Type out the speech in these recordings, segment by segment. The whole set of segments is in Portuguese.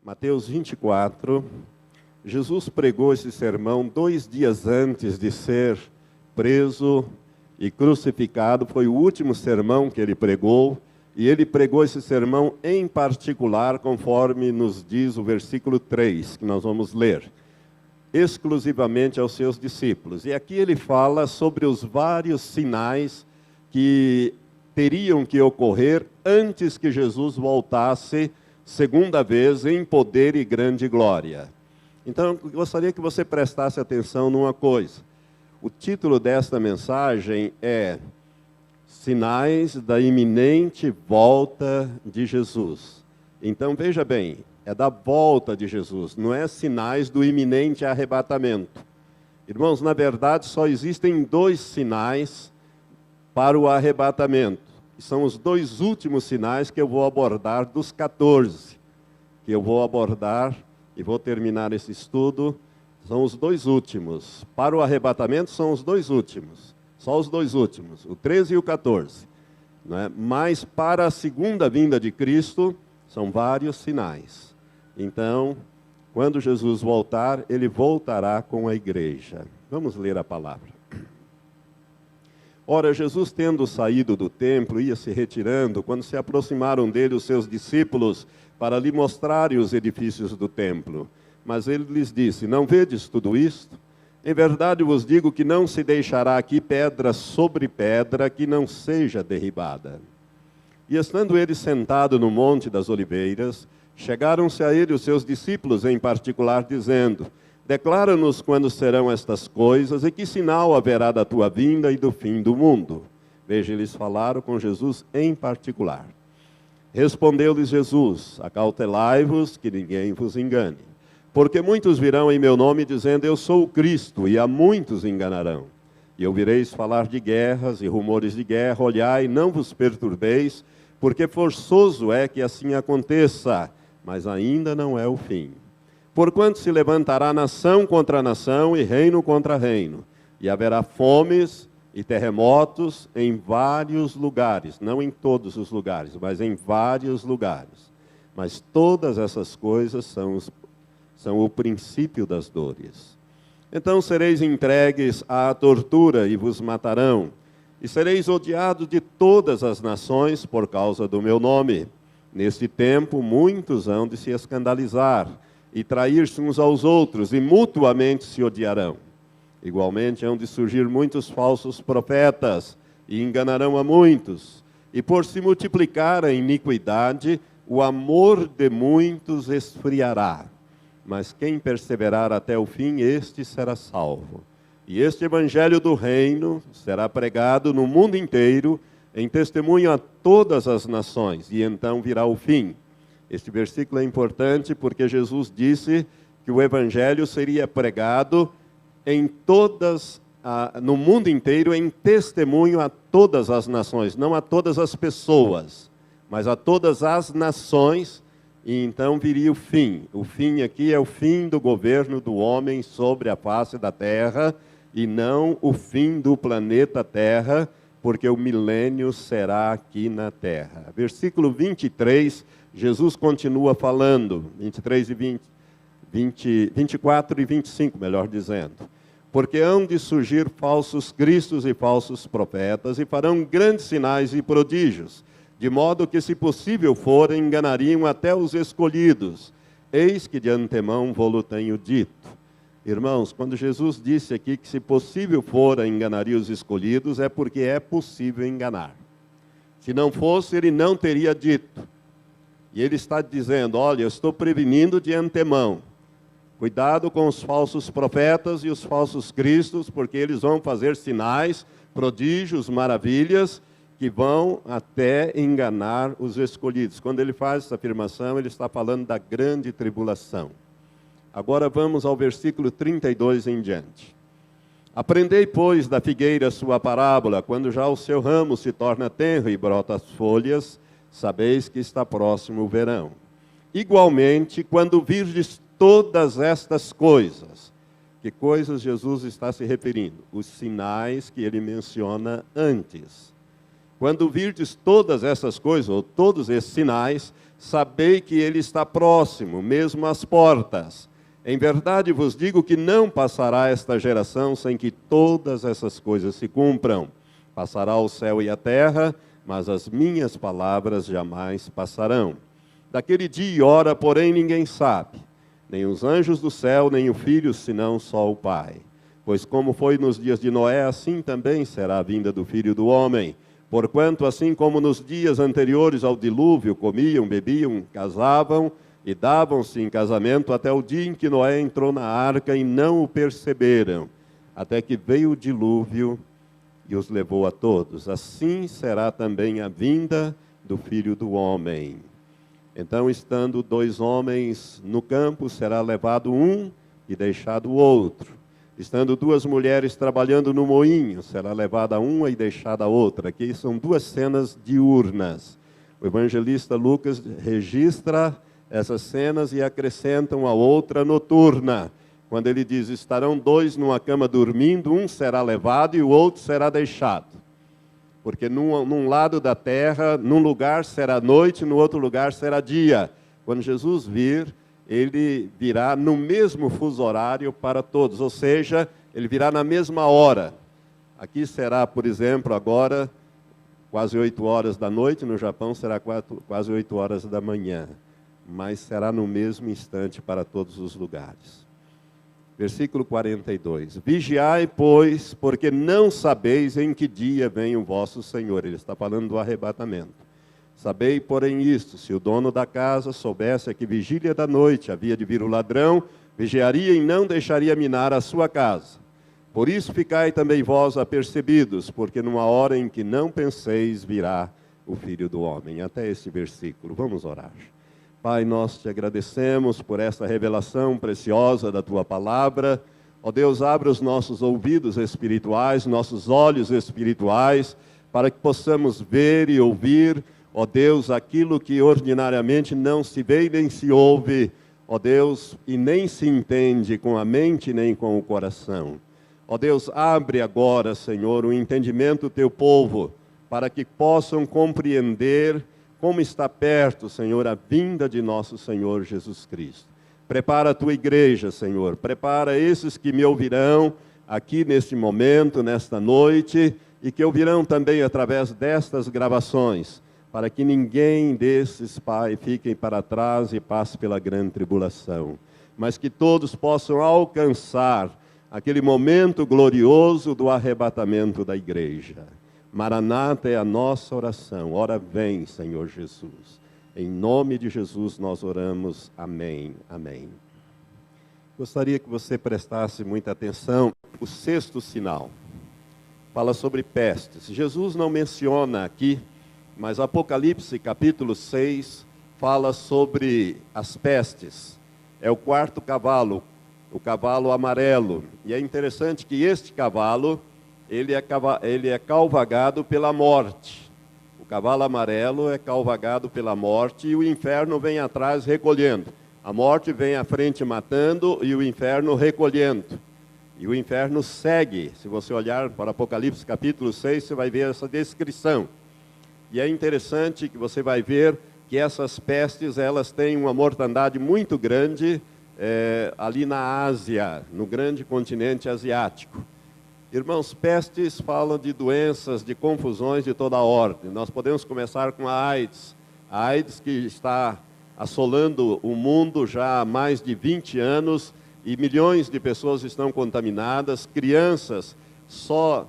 Mateus 24, Jesus pregou esse sermão 2 dias antes de ser preso e crucificado. Foi o último sermão que ele pregou, e ele pregou esse sermão em particular, conforme nos diz o versículo 3, que nós vamos ler, exclusivamente aos seus discípulos. E aqui ele fala sobre os vários sinais que teriam que ocorrer antes que Jesus voltasse segunda vez em poder e grande glória. Então, eu gostaria que você prestasse atenção numa coisa. O título desta mensagem é Sinais da iminente volta de Jesus. Então, veja bem, é da volta de Jesus, não é sinais do iminente arrebatamento. Irmãos, na verdade, só existem 2 sinais para o arrebatamento. São os 2 últimos sinais que eu vou abordar dos 14, que eu vou abordar e vou terminar esse estudo. São os 2 últimos. Para o arrebatamento são os 2 últimos. Só os 2 últimos, o 13 e o 14. Não é? Mas para a segunda vinda de Cristo, são vários sinais. Então, quando Jesus voltar, ele voltará com a igreja. Vamos ler a palavra. Ora, Jesus, tendo saído do templo, ia se retirando, quando se aproximaram dele os seus discípulos, para lhe mostrarem os edifícios do templo. Mas ele lhes disse: não vedes tudo isto? Em verdade vos digo que não se deixará aqui pedra sobre pedra que não seja derribada. E estando ele sentado no monte das oliveiras, chegaram-se a ele os seus discípulos em particular, dizendo: declara-nos quando serão estas coisas, e que sinal haverá da tua vinda e do fim do mundo. Veja, eles falaram com Jesus em particular. Respondeu-lhes Jesus: acautelai-vos, que ninguém vos engane. Porque muitos virão em meu nome, dizendo: eu sou o Cristo, e a muitos enganarão. E ouvireis falar de guerras e rumores de guerra. Olhai, não vos perturbeis, porque forçoso é que assim aconteça, mas ainda não é o fim. Porquanto se levantará nação contra nação e reino contra reino, e haverá fomes e terremotos em vários lugares, não em todos os lugares, mas em vários lugares. Mas todas essas coisas são o princípio das dores. Então sereis entregues à tortura e vos matarão, e sereis odiados de todas as nações por causa do meu nome. Neste tempo muitos hão de se escandalizar, e trair-se uns aos outros, e mutuamente se odiarão. Igualmente hão de surgir muitos falsos profetas, e enganarão a muitos. E por se multiplicar a iniquidade, o amor de muitos esfriará. Mas quem perseverar até o fim, este será salvo. E este evangelho do reino será pregado no mundo inteiro, em testemunho a todas as nações, e então virá o fim. Este versículo é importante porque Jesus disse que o evangelho seria pregado no mundo inteiro, em testemunho a todas as nações, não a todas as pessoas, mas a todas as nações, e então viria o fim. O fim aqui é o fim do governo do homem sobre a face da terra, e não o fim do planeta Terra, porque o milênio será aqui na terra. Versículo 23, Jesus continua falando, 23 e 24 e 25, melhor dizendo. Porque hão de surgir falsos cristos e falsos profetas, e farão grandes sinais e prodígios, de modo que, se possível for, enganariam até os escolhidos. Eis que de antemão vô-lo tenho dito. Irmãos, quando Jesus disse aqui que, se possível for, enganaria os escolhidos, é porque é possível enganar. Se não fosse, ele não teria dito. E ele está dizendo: olha, eu estou prevenindo de antemão. Cuidado com os falsos profetas e os falsos cristos, porque eles vão fazer sinais, prodígios, maravilhas, que vão até enganar os escolhidos. Quando ele faz essa afirmação, ele está falando da grande tribulação. Agora vamos ao versículo 32 em diante. Aprendei, pois, da figueira sua parábola: quando já o seu ramo se torna tenro e brota as folhas, sabeis que está próximo o verão. Igualmente, quando virdes todas estas coisas, que coisas Jesus está se referindo? Os sinais que ele menciona antes. Quando virdes todas essas coisas, ou todos esses sinais, sabei que ele está próximo, mesmo às portas. Em verdade vos digo que não passará esta geração sem que todas essas coisas se cumpram. Passará o céu e a terra, mas as minhas palavras jamais passarão. Daquele dia e hora, porém, ninguém sabe, nem os anjos do céu, nem o Filho, senão só o Pai. Pois como foi nos dias de Noé, assim também será a vinda do Filho do Homem. Porquanto, assim como nos dias anteriores ao dilúvio, comiam, bebiam, casavam e davam-se em casamento até o dia em que Noé entrou na arca e não o perceberam, até que veio o dilúvio e os levou a todos. Assim será também a vinda do Filho do Homem. Então, estando dois homens no campo, será levado um e deixado o outro. Estando duas mulheres trabalhando no moinho, será levada uma e deixada a outra. Aqui são duas cenas diurnas. O evangelista Lucas registra essas cenas e acrescenta uma outra noturna. Quando ele diz, estarão dois numa cama dormindo, um será levado e o outro será deixado. Porque num lado da terra, num lugar será noite, no outro lugar será dia. Quando Jesus vir, ele virá no mesmo fuso horário para todos, ou seja, ele virá na mesma hora. Aqui será, por exemplo, agora, quase 8 horas da noite, no Japão será quase 8 horas da manhã, mas será no mesmo instante para todos os lugares. Versículo 42. Vigiai, pois, porque não sabeis em que dia vem o vosso Senhor. Ele está falando do arrebatamento. Sabei, porém, isto, se o dono da casa soubesse a que vigília da noite havia de vir o ladrão, vigiaria e não deixaria minar a sua casa. Por isso ficai também vós apercebidos, porque numa hora em que não penseis virá o Filho do Homem. Até esse versículo. Vamos orar. Pai, nós te agradecemos por essa revelação preciosa da Tua Palavra. Ó Deus, abre os nossos ouvidos espirituais, nossos olhos espirituais, para que possamos ver e ouvir, ó Deus, aquilo que ordinariamente não se vê nem se ouve, ó Deus, e nem se entende com a mente nem com o coração. Ó Deus, abre agora, Senhor, o entendimento do Teu povo, para que possam compreender como está perto, Senhor, a vinda de nosso Senhor Jesus Cristo. Prepara a Tua igreja, Senhor, prepara esses que me ouvirão aqui neste momento, nesta noite, e que ouvirão também através destas gravações, para que ninguém desses, Pai, fiquem para trás e passe pela grande tribulação, mas que todos possam alcançar aquele momento glorioso do arrebatamento da igreja. Maranata é a nossa oração. Ora vem, Senhor Jesus. Em nome de Jesus nós oramos. Amém. Amém. Gostaria que você prestasse muita atenção. O sexto sinal fala sobre pestes. Jesus não menciona aqui, mas Apocalipse capítulo 6 fala sobre as pestes. É o quarto cavalo, o cavalo amarelo. E é interessante que este cavalo, ele é cavalgado pela morte. O cavalo amarelo é cavalgado pela morte e o inferno vem atrás recolhendo. A morte vem à frente matando e o inferno recolhendo. E o inferno segue. Se você olhar para Apocalipse capítulo 6, você vai ver essa descrição. E é interessante que você vai ver que essas pestes, elas têm uma mortandade muito grande ali na Ásia, no grande continente asiático. Irmãos, pestes falam de doenças, de confusões de toda ordem. Nós podemos começar com a AIDS. A AIDS que está assolando o mundo já há mais de 20 anos e milhões de pessoas estão contaminadas. Crianças, só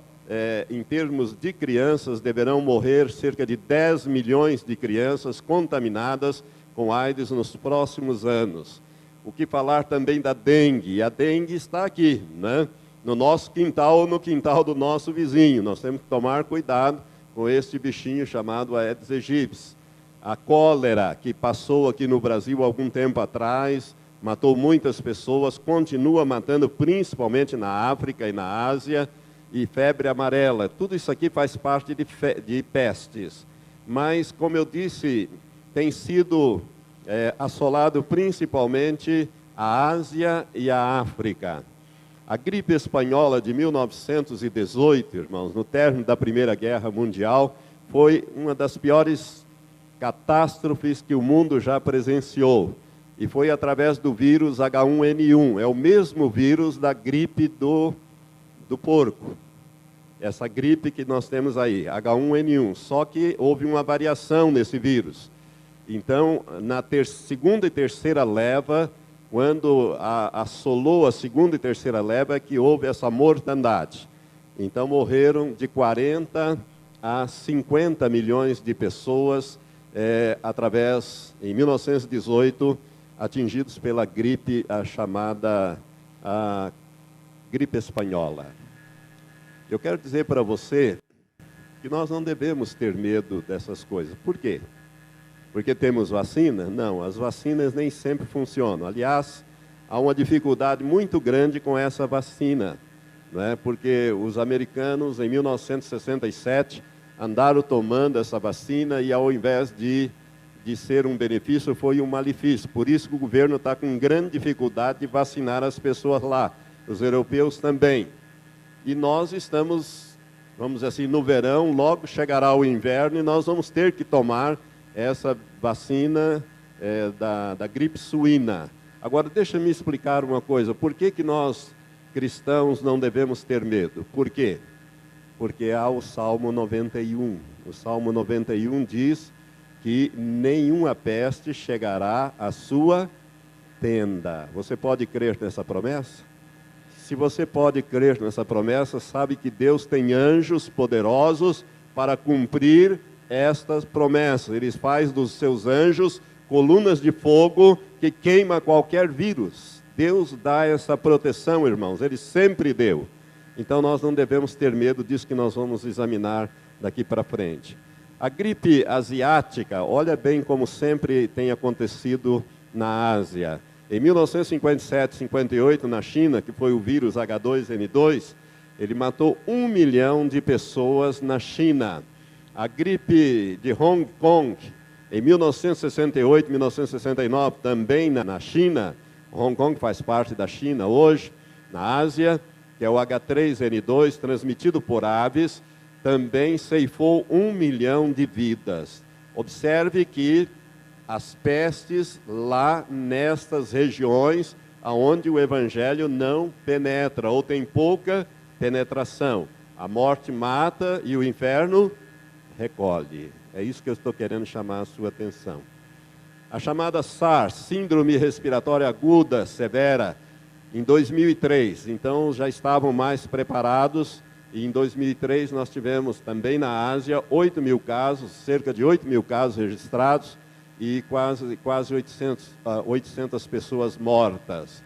em termos de crianças, deverão morrer cerca de 10 milhões de crianças contaminadas com AIDS nos próximos anos. O que falar também da dengue? E a dengue está aqui, né? No nosso quintal ou no quintal do nosso vizinho. Nós temos que tomar cuidado com este bichinho chamado Aedes aegypti. A cólera, que passou aqui no Brasil há algum tempo atrás, matou muitas pessoas, continua matando principalmente na África e na Ásia, e febre amarela. Tudo isso aqui faz parte de pestes. Mas, como eu disse, tem sido assolado principalmente a Ásia e a África. A gripe espanhola de 1918, irmãos, no término da Primeira Guerra Mundial, foi uma das piores catástrofes que o mundo já presenciou. E foi através do vírus H1N1. É o mesmo vírus da gripe do porco. Essa gripe que nós temos aí, H1N1. Só que houve uma variação nesse vírus. Então, na segunda e terceira leva, quando assolou a segunda e terceira leva, é que houve essa mortandade. Então, morreram de 40 a 50 milhões de pessoas, em 1918, atingidos pela gripe, a chamada gripe espanhola. Eu quero dizer para você que nós não devemos ter medo dessas coisas. Por quê? Porque temos vacina? Não, as vacinas nem sempre funcionam. Aliás, há uma dificuldade muito grande com essa vacina, não é? Porque os americanos, em 1967, andaram tomando essa vacina e, ao invés de ser um benefício, foi um malefício. Por isso que o governo está com grande dificuldade de vacinar as pessoas lá, os europeus também. E nós estamos, vamos dizer assim, no verão, logo chegará o inverno e nós vamos ter que tomar essa vacina da gripe suína. Agora, deixa-me explicar uma coisa. Por que nós, cristãos, não devemos ter medo? Por quê? Porque há o Salmo 91. O Salmo 91 diz que nenhuma peste chegará à sua tenda. Você pode crer nessa promessa? Se você pode crer nessa promessa, sabe que Deus tem anjos poderosos para cumprir estas promessas. Ele faz dos seus anjos colunas de fogo que queima qualquer vírus. Deus dá essa proteção, irmãos. Ele sempre deu. Então nós não devemos ter medo disso que nós vamos examinar daqui para frente. A gripe asiática, olha bem como sempre tem acontecido na Ásia. Em 1957, 58, na China, que foi o vírus H2N2, ele matou 1 milhão de pessoas na China. A gripe de Hong Kong, em 1968, 1969, também na China. Hong Kong faz parte da China hoje, na Ásia, que é o H3N2, transmitido por aves, também ceifou 1 milhão de vidas. Observe que as pestes lá nestas regiões onde o Evangelho não penetra, ou tem pouca penetração. A morte mata e o inferno recolhe. É isso que eu estou querendo chamar a sua atenção. A chamada SARS, Síndrome Respiratória Aguda Severa, em 2003. Então, já estavam mais preparados. E em 2003 nós tivemos também na Ásia 8 mil casos, cerca de 8 mil casos registrados e quase 800 pessoas mortas.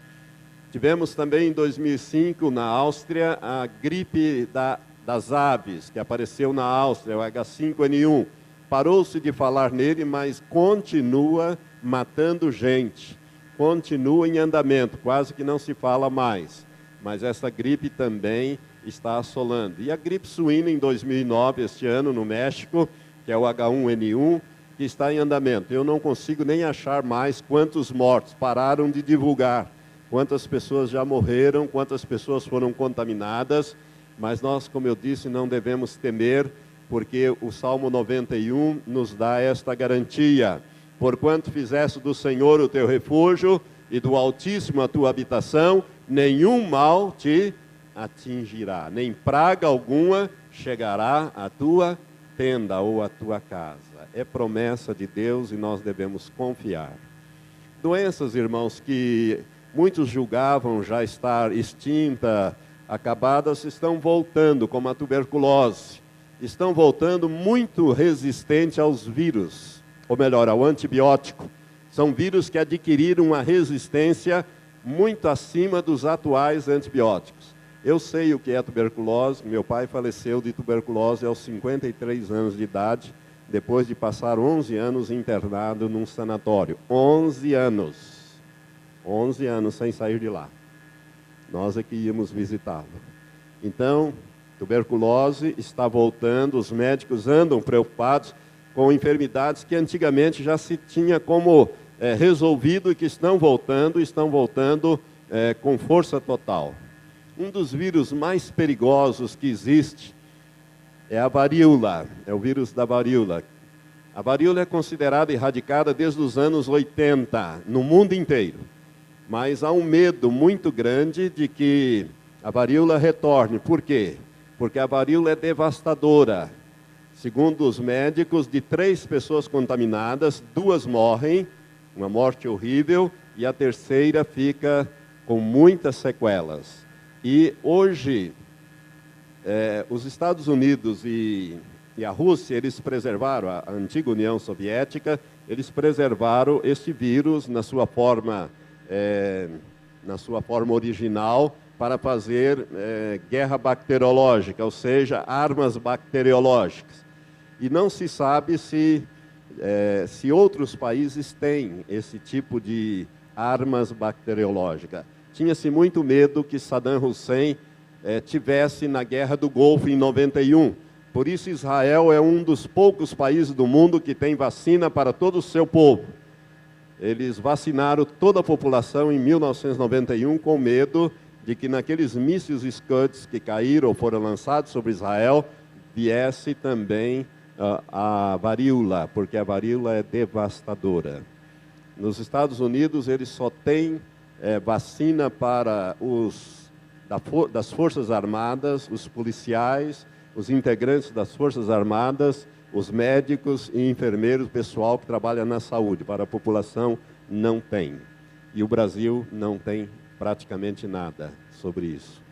Tivemos também em 2005 na Áustria a gripe das aves, que apareceu na Áustria, o H5N1. Parou-se de falar nele, mas continua matando gente, continua em andamento, quase que não se fala mais. Mas essa gripe também está assolando. E a gripe suína em 2009, este ano, no México, que é o H1N1, que está em andamento. Eu não consigo nem achar mais quantos mortos, pararam de divulgar, quantas pessoas já morreram, quantas pessoas foram contaminadas, mas nós, como eu disse, não devemos temer, porque o Salmo 91 nos dá esta garantia. Porquanto fizeste do Senhor o teu refúgio e do Altíssimo a tua habitação, nenhum mal te atingirá, nem praga alguma chegará à tua tenda ou à tua casa. É promessa de Deus e nós devemos confiar. Doenças, irmãos, que muitos julgavam já estar extinta, acabadas, estão voltando, como a tuberculose. Estão voltando muito resistente aos vírus, ou melhor, ao antibiótico. São vírus que adquiriram uma resistência muito acima dos atuais antibióticos. Eu sei o que é tuberculose. Meu pai faleceu de tuberculose aos 53 anos de idade, depois de passar 11 anos internado num sanatório. 11 anos. 11 anos sem sair de lá. Nós é que íamos visitá-lo. Então, tuberculose está voltando, os médicos andam preocupados com enfermidades que antigamente já se tinha como resolvido e que estão voltando com força total. Um dos vírus mais perigosos que existe é a varíola, é o vírus da varíola. A varíola é considerada erradicada desde os anos 80, no mundo inteiro. Mas há um medo muito grande de que a varíola retorne. Por quê? Porque a varíola é devastadora. Segundo os médicos, de 3 pessoas contaminadas, 2 morrem, uma morte horrível, e a terceira fica com muitas sequelas. E hoje, os Estados Unidos e a Rússia, eles preservaram, a antiga União Soviética, eles preservaram este vírus na sua forma original, para fazer guerra bacteriológica, ou seja, armas bacteriológicas. E não se sabe se outros países têm esse tipo de armas bacteriológicas. Tinha-se muito medo que Saddam Hussein tivesse na Guerra do Golfo em 91. Por isso Israel é um dos poucos países do mundo que tem vacina para todo o seu povo. Eles vacinaram toda a população em 1991 com medo de que naqueles mísseis Scud que caíram ou foram lançados sobre Israel, viesse também a varíola, porque a varíola é devastadora. Nos Estados Unidos, eles só têm vacina para das Forças Armadas, os policiais, os integrantes das Forças Armadas, os médicos e enfermeiros, pessoal que trabalha na saúde. Para a população, não tem. E o Brasil não tem praticamente nada sobre isso.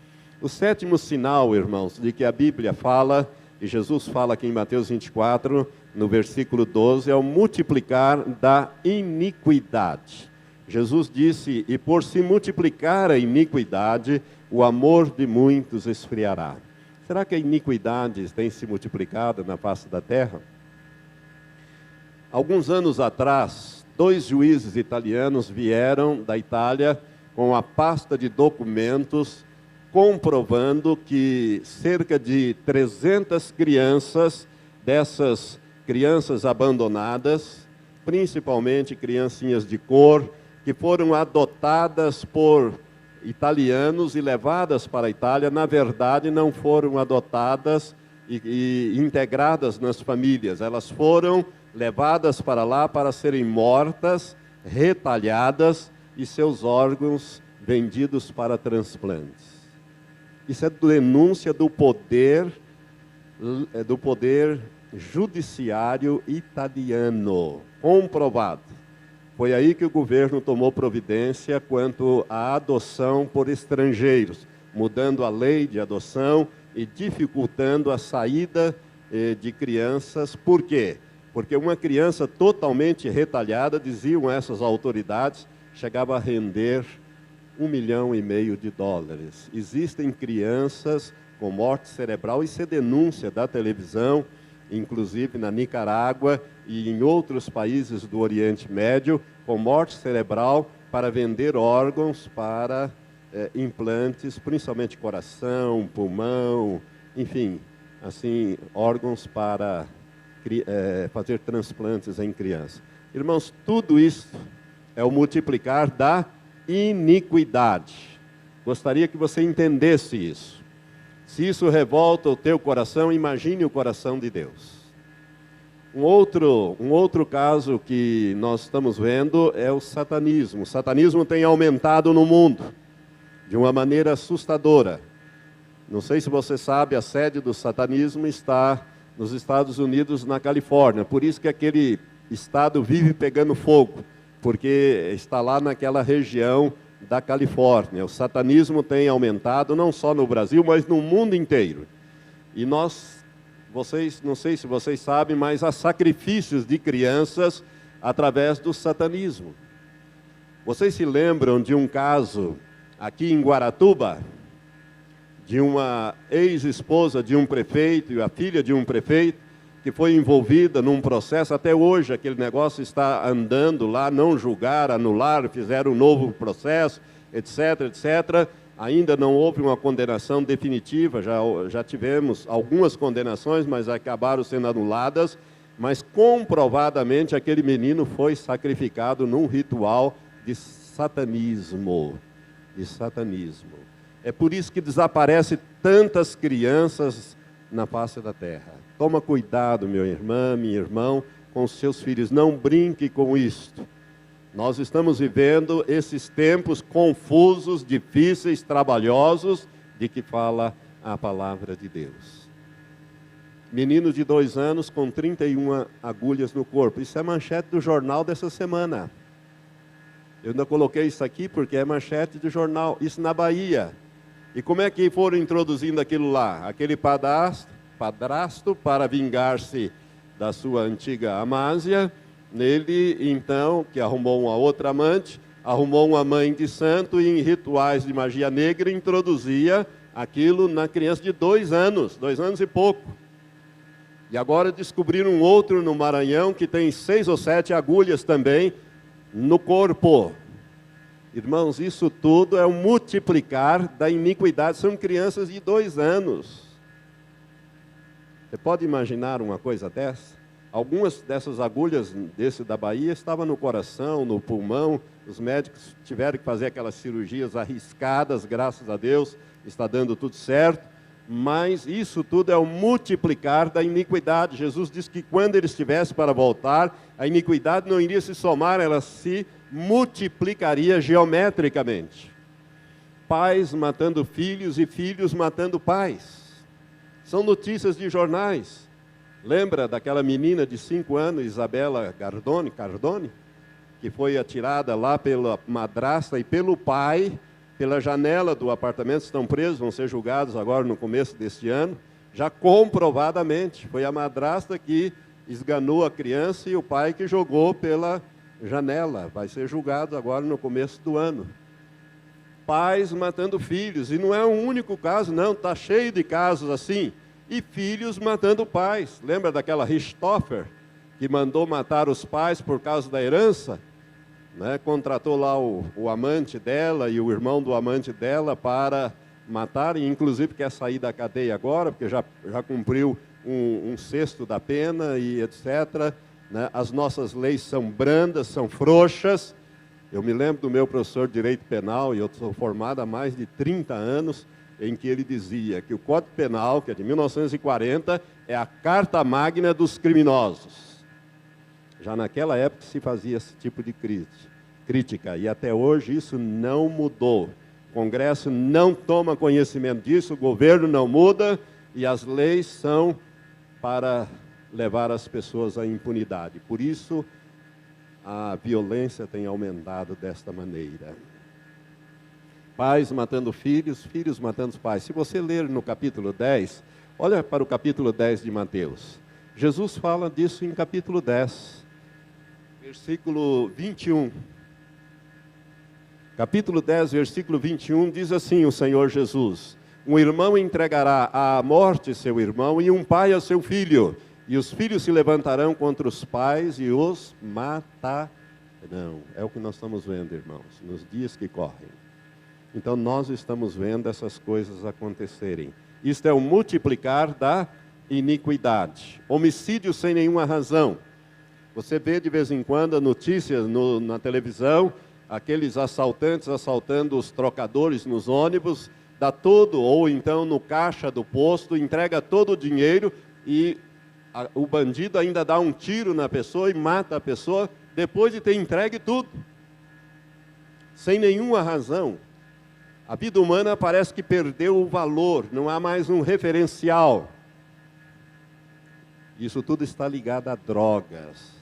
O 7º sinal, irmãos, de que a Bíblia fala, e Jesus fala aqui em Mateus 24, no versículo 12, é o multiplicar da iniquidade. Jesus disse, e por se multiplicar a iniquidade, o amor de muitos esfriará. Será que a iniquidade tem se multiplicado na face da terra? Alguns anos atrás, 2 juízes italianos vieram da Itália com a pasta de documentos comprovando que cerca de 300 crianças, dessas crianças abandonadas, principalmente criancinhas de cor, que foram adotadas por italianos e levadas para a Itália, na verdade não foram adotadas e integradas nas famílias. Elas foram levadas para lá para serem mortas, retalhadas e seus órgãos vendidos para transplantes. Isso é denúncia do poder judiciário italiano, comprovado. Foi aí que o governo tomou providência quanto à adoção por estrangeiros, mudando a lei de adoção e dificultando a saída de crianças. Por quê? Porque uma criança totalmente retalhada, diziam essas autoridades, chegava a render $1,5 milhão. Existem crianças com morte cerebral, isso é denúncia da televisão, inclusive na Nicarágua e em outros países do Oriente Médio, com morte cerebral para vender órgãos para implantes, principalmente coração, pulmão, enfim, assim, órgãos para fazer transplantes em crianças. Irmãos, tudo isso é o multiplicar da iniquidade. Gostaria que você entendesse isso. Se isso revolta o teu coração, imagine o coração de Deus. Um outro caso que nós estamos vendo é o satanismo. O satanismo tem aumentado no mundo de uma maneira assustadora. Não sei se você sabe, a sede do satanismo está nos Estados Unidos, na Califórnia. Por isso que aquele estado vive pegando fogo, porque está lá naquela região da Califórnia. O satanismo tem aumentado não só no Brasil, mas no mundo inteiro. E não sei se vocês sabem, mas há sacrifícios de crianças através do satanismo. Vocês se lembram de um caso aqui em Guaratuba, de uma ex-esposa de um prefeito e a filha de um prefeito, que foi envolvida num processo, até hoje aquele negócio está andando lá, não julgaram, anularam, fizeram um novo processo, etc, etc. Ainda não houve uma condenação definitiva, já tivemos algumas condenações, mas acabaram sendo anuladas, mas comprovadamente aquele menino foi sacrificado num ritual de satanismo. É por isso que desaparecem tantas crianças na face da terra. Toma cuidado, meu irmão, minha irmã, com os seus filhos. Não brinque com isto. Nós estamos vivendo esses tempos confusos, difíceis, trabalhosos, de que fala a palavra de Deus. Menino de 2 anos com 31 agulhas no corpo. Isso é manchete do jornal dessa semana. Eu ainda coloquei isso aqui porque é manchete do jornal. Isso na Bahia. E como é que foram introduzindo aquilo lá? Aquele padrasto para vingar-se da sua antiga Amásia. Nele, então, que arrumou uma outra amante, arrumou uma mãe de santo e em rituais de magia negra introduzia aquilo na criança de 2 anos, 2 anos e pouco. E agora descobriram um outro no Maranhão que tem 6 ou 7 agulhas também no corpo. Irmãos, isso tudo é um multiplicar da iniquidade. São crianças de 2 anos. Você pode imaginar uma coisa dessa? Algumas dessas agulhas desse da Bahia estavam no coração, no pulmão. Os médicos tiveram que fazer aquelas cirurgias arriscadas, graças a Deus, está dando tudo certo. Mas isso tudo é o multiplicar da iniquidade. Jesus disse que quando ele estivesse para voltar, a iniquidade não iria se somar, ela se multiplicaria geometricamente. Pais matando filhos e filhos matando pais. São notícias de jornais. Lembra daquela menina de 5 anos, Isabela Cardone, que foi atirada lá pela madrasta e pelo pai, pela janela do apartamento, estão presos, vão ser julgados agora no começo deste ano, já comprovadamente. Foi a madrasta que esganou a criança e o pai que jogou pela janela. Vai ser julgado agora no começo do ano. Pais matando filhos, e não é um único caso, não, está cheio de casos assim. E filhos matando pais. Lembra daquela Richthofen, que mandou matar os pais por causa da herança? Né? Contratou lá o amante dela e o irmão do amante dela para matar, e inclusive quer sair da cadeia agora, porque já cumpriu um sexto da pena e etc. Né? As nossas leis são brandas, são frouxas. Eu me lembro do meu professor de Direito Penal, e eu sou formado há mais de 30 anos, em que ele dizia que o Código Penal, que é de 1940, é a carta magna dos criminosos. Já naquela época se fazia esse tipo de crítica, e até hoje isso não mudou. O Congresso não toma conhecimento disso, o governo não muda, e as leis são para levar as pessoas à impunidade. Por isso, a violência tem aumentado desta maneira. Pais matando filhos, filhos matando os pais. Se você ler no capítulo 10, olha para o capítulo 10 de Mateus. Jesus fala disso em capítulo 10, versículo 21. Capítulo 10, versículo 21, diz assim o Senhor Jesus: um irmão entregará à morte seu irmão e um pai a seu filho, e os filhos se levantarão contra os pais e os matarão. É o que nós estamos vendo, irmãos, nos dias que correm. Então nós estamos vendo essas coisas acontecerem. Isto é o multiplicar da iniquidade. Homicídio sem nenhuma razão. Você vê de vez em quando notícias na televisão, aqueles assaltantes assaltando os trocadores nos ônibus, dá tudo, ou então no caixa do posto, entrega todo o dinheiro e o bandido ainda dá um tiro na pessoa e mata a pessoa depois de ter entregue tudo. Sem nenhuma razão. A vida humana parece que perdeu o valor, não há mais um referencial. Isso tudo está ligado a drogas.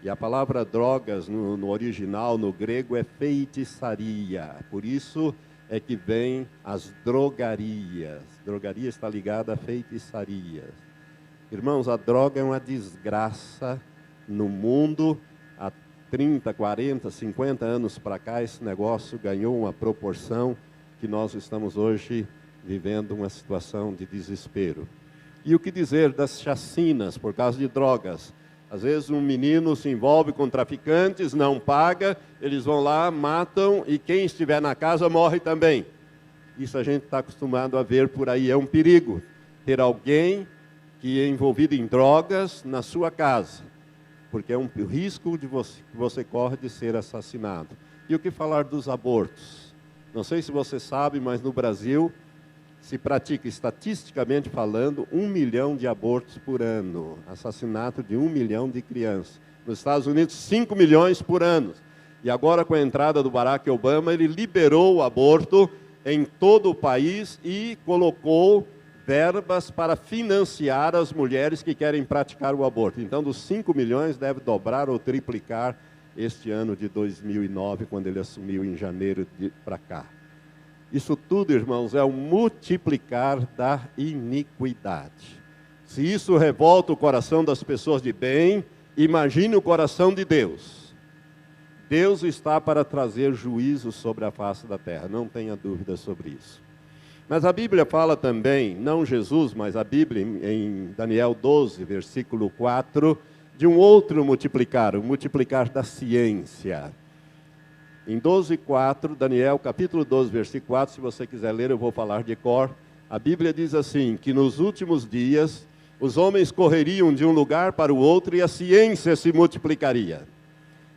E a palavra drogas no original, no grego, é feitiçaria. Por isso é que vem as drogarias. Drogaria está ligada a feitiçaria. Irmãos, a droga é uma desgraça no mundo. Há 30, 40, 50 anos para cá, esse negócio ganhou uma proporção que nós estamos hoje vivendo uma situação de desespero. E o que dizer das chacinas por causa de drogas? Às vezes um menino se envolve com traficantes, não paga, eles vão lá, matam, e quem estiver na casa morre também. Isso a gente está acostumado a ver por aí. É um perigo ter alguém que é envolvido em drogas na sua casa, porque é um risco que você corre de ser assassinado. E o que falar dos abortos? Não sei se você sabe, mas no Brasil, se pratica, estatisticamente falando, 1 milhão de abortos por ano. Assassinato de 1 milhão de crianças. Nos Estados Unidos, 5 milhões por ano. E agora, com a entrada do Barack Obama, ele liberou o aborto em todo o país e colocou verbas para financiar as mulheres que querem praticar o aborto. Então, dos 5 milhões, deve dobrar ou triplicar este ano de 2009, quando ele assumiu em janeiro para cá. Isso tudo, irmãos, é o multiplicar da iniquidade. Se isso revolta o coração das pessoas de bem, imagine o coração de Deus. Deus está para trazer juízo sobre a face da terra, não tenha dúvida sobre isso. Mas a Bíblia fala também, não Jesus, mas a Bíblia em Daniel 12, versículo 4, de um outro multiplicar, o multiplicar da ciência. Em 12:4, Daniel, capítulo 12, versículo 4, se você quiser ler, eu vou falar de cor. A Bíblia diz assim, que nos últimos dias, os homens correriam de um lugar para o outro e a ciência se multiplicaria.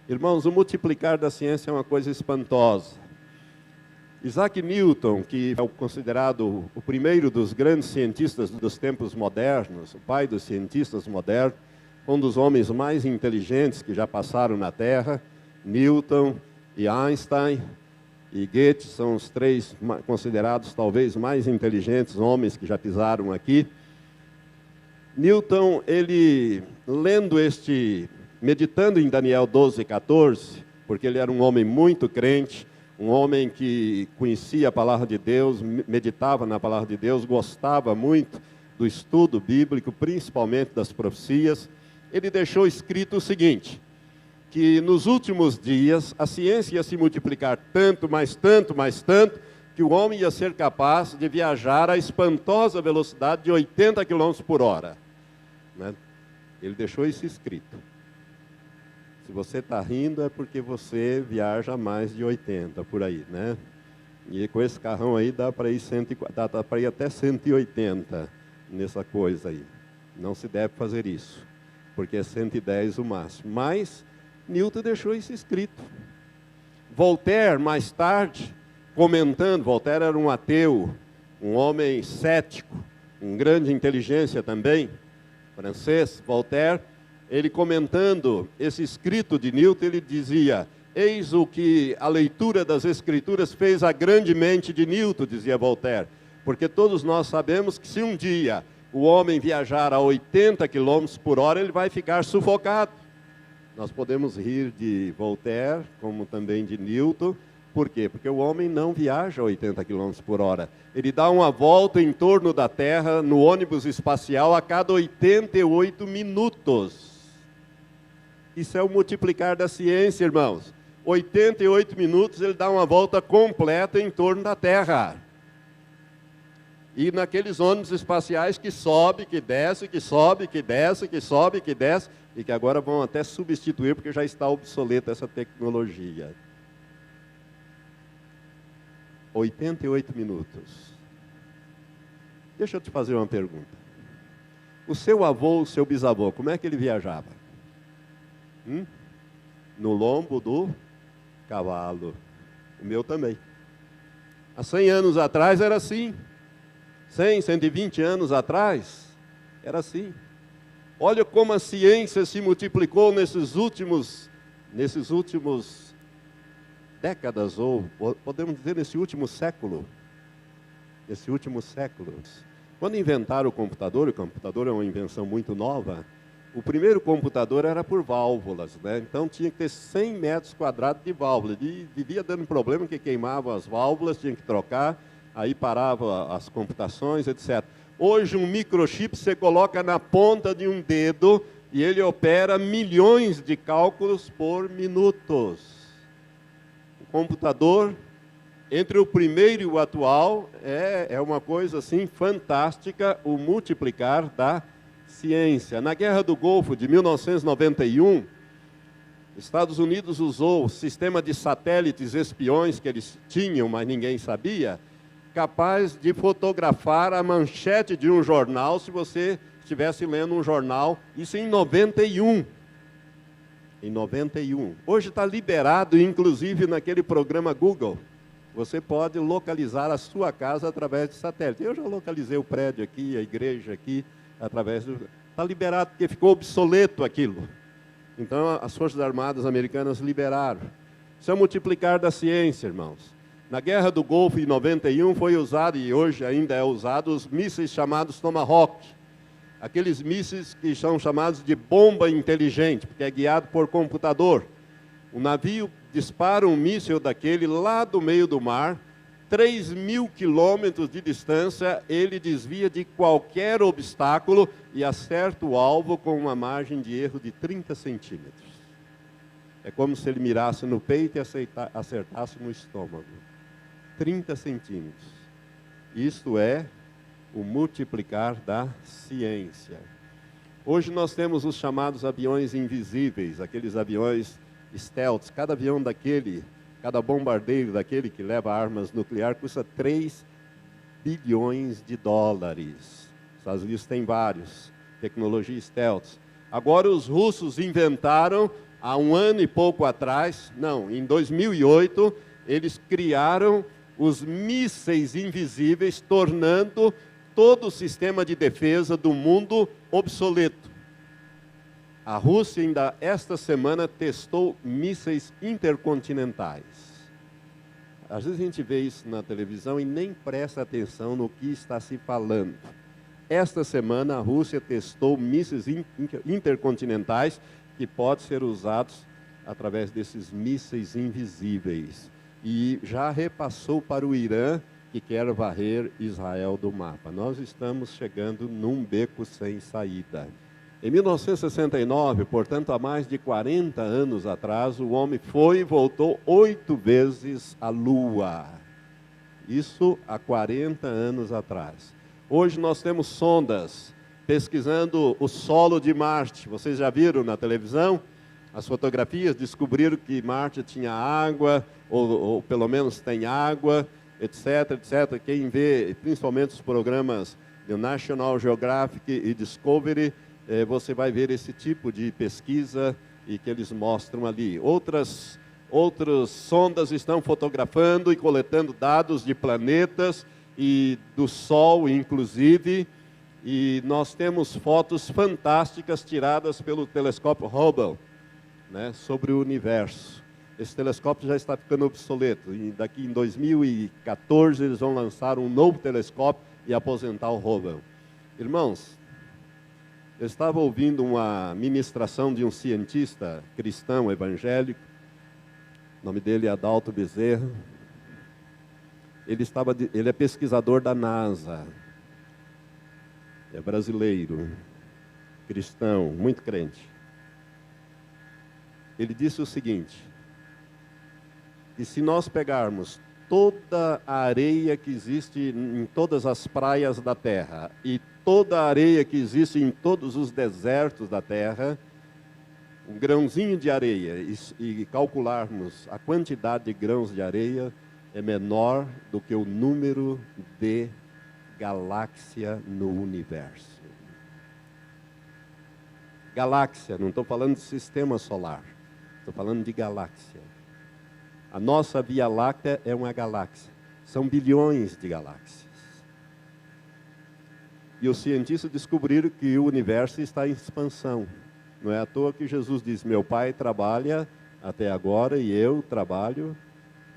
Irmãos, o multiplicar da ciência é uma coisa espantosa. Isaac Newton, que é considerado o primeiro dos grandes cientistas dos tempos modernos, o pai dos cientistas modernos, um dos homens mais inteligentes que já passaram na Terra, Newton e Einstein e Goethe são os três considerados talvez mais inteligentes homens que já pisaram aqui. Newton, ele meditando em Daniel 12:14, porque ele era um homem muito crente, um homem que conhecia a palavra de Deus, meditava na palavra de Deus, gostava muito do estudo bíblico, principalmente das profecias. Ele deixou escrito o seguinte, que nos últimos dias a ciência ia se multiplicar tanto, mais tanto, mais tanto, que o homem ia ser capaz de viajar a espantosa velocidade de 80 km por hora. Né? Ele deixou isso escrito. Se você está rindo é porque você viaja mais de 80 por aí, né? E com esse carrão aí dá para ir até 180 nessa coisa aí. Não se deve fazer isso, porque é 110 o máximo. Mas Newton deixou isso escrito. Voltaire, mais tarde, comentando, Voltaire era um ateu, um homem cético, com grande inteligência também, francês, Voltaire, ele comentando esse escrito de Newton, ele dizia, eis o que a leitura das Escrituras fez a grande mente de Newton, dizia Voltaire, porque todos nós sabemos que se um dia o homem viajar a 80 km por hora, ele vai ficar sufocado. Nós podemos rir de Voltaire, como também de Newton. Por quê? Porque o homem não viaja a 80 km por hora. Ele dá uma volta em torno da Terra, no ônibus espacial, a cada 88 minutos. Isso é o multiplicar da ciência, irmãos. 88 minutos ele dá uma volta completa em torno da Terra. E naqueles ônibus espaciais que sobe, que desce, que sobe, que desce, que sobe, que desce, e que agora vão até substituir, porque já está obsoleta essa tecnologia. 88 minutos. Deixa eu te fazer uma pergunta. O seu avô, o seu bisavô, como é que ele viajava? No lombo do cavalo. O meu também. Há 100 anos atrás era assim. 100, 120 anos atrás era assim. Olha como a ciência se multiplicou nesses últimos décadas, ou podemos dizer nesse último século. Quando inventaram o computador é uma invenção muito nova, o primeiro computador era por válvulas, né? Então tinha que ter 100 metros quadrados de válvulas, e vivia dando problema que queimavam as válvulas, tinha que trocar, aí parava as computações, etc. Hoje um microchip você coloca na ponta de um dedo e ele opera milhões de cálculos por minutos. O computador, entre o primeiro e o atual, é uma coisa assim fantástica, o multiplicar da ciência. Na Guerra do Golfo de 1991, Estados Unidos usou o sistema de satélites espiões que eles tinham, mas ninguém sabia, capaz de fotografar a manchete de um jornal, se você estivesse lendo um jornal, isso em 91. Em 91. Hoje está liberado, inclusive naquele programa Google, você pode localizar a sua casa através de satélite. Eu já localizei o prédio aqui, a igreja aqui, através do... Está liberado, porque ficou obsoleto aquilo. Então, as Forças Armadas Americanas liberaram. Isso é o multiplicar da ciência, irmãos. Na Guerra do Golfo, em 91, foi usado, e hoje ainda é usado, os mísseis chamados Tomahawk. Aqueles mísseis que são chamados de bomba inteligente, porque é guiado por computador. O navio dispara um míssil daquele lá do meio do mar, 3.000 quilômetros de distância, ele desvia de qualquer obstáculo e acerta o alvo com uma margem de erro de 30 centímetros. É como se ele mirasse no peito e acertasse no estômago. 30 centímetros. Isto é o multiplicar da ciência. Hoje nós temos os chamados aviões invisíveis, aqueles aviões stealth. Cada avião daquele, cada bombardeiro daquele que leva armas nucleares custa 3 bilhões de dólares. Os Estados Unidos tem vários, tecnologia stealth. Agora os russos inventaram, há um ano e pouco atrás, não, em 2008, eles criaram os mísseis invisíveis, tornando todo o sistema de defesa do mundo obsoleto. A Rússia ainda esta semana testou mísseis intercontinentais. Às vezes a gente vê isso na televisão e nem presta atenção no que está se falando. Esta semana a Rússia testou mísseis intercontinentais que podem ser usados através desses mísseis invisíveis. E já repassou para o Irã, que quer varrer Israel do mapa. Nós estamos chegando num beco sem saída. Em 1969, portanto, há mais de 40 anos atrás, o homem foi e voltou 8 vezes à Lua. Isso há 40 anos atrás. Hoje nós temos sondas pesquisando o solo de Marte. Vocês já viram na televisão? As fotografias descobriram que Marte tinha água, ou pelo menos tem água, etc, etc. Quem vê, principalmente os programas do National Geographic e Discovery, você vai ver esse tipo de pesquisa e que eles mostram ali. Outras sondas estão fotografando e coletando dados de planetas e do Sol, inclusive. E nós temos fotos fantásticas tiradas pelo telescópio Hubble, né, sobre o universo. Esse telescópio já está ficando obsoleto. E daqui em 2014 eles vão lançar um novo telescópio e aposentar o Hubble. Irmãos, eu estava ouvindo uma ministração de um cientista cristão evangélico, o nome dele é Adalto Bezerra. Ele é pesquisador da NASA, é brasileiro, cristão, muito crente. Ele disse o seguinte, que se nós pegarmos toda a areia que existe em todas as praias da Terra e toda a areia que existe em todos os desertos da Terra, um grãozinho de areia, e calcularmos a quantidade de grãos de areia, é menor do que o número de galáxia no universo. Galáxia, não estou falando de sistema solar, estou falando de galáxia. A nossa Via Láctea é uma galáxia. São bilhões de galáxias. E os cientistas descobriram que o universo está em expansão. Não é à toa que Jesus diz, meu Pai trabalha até agora e eu trabalho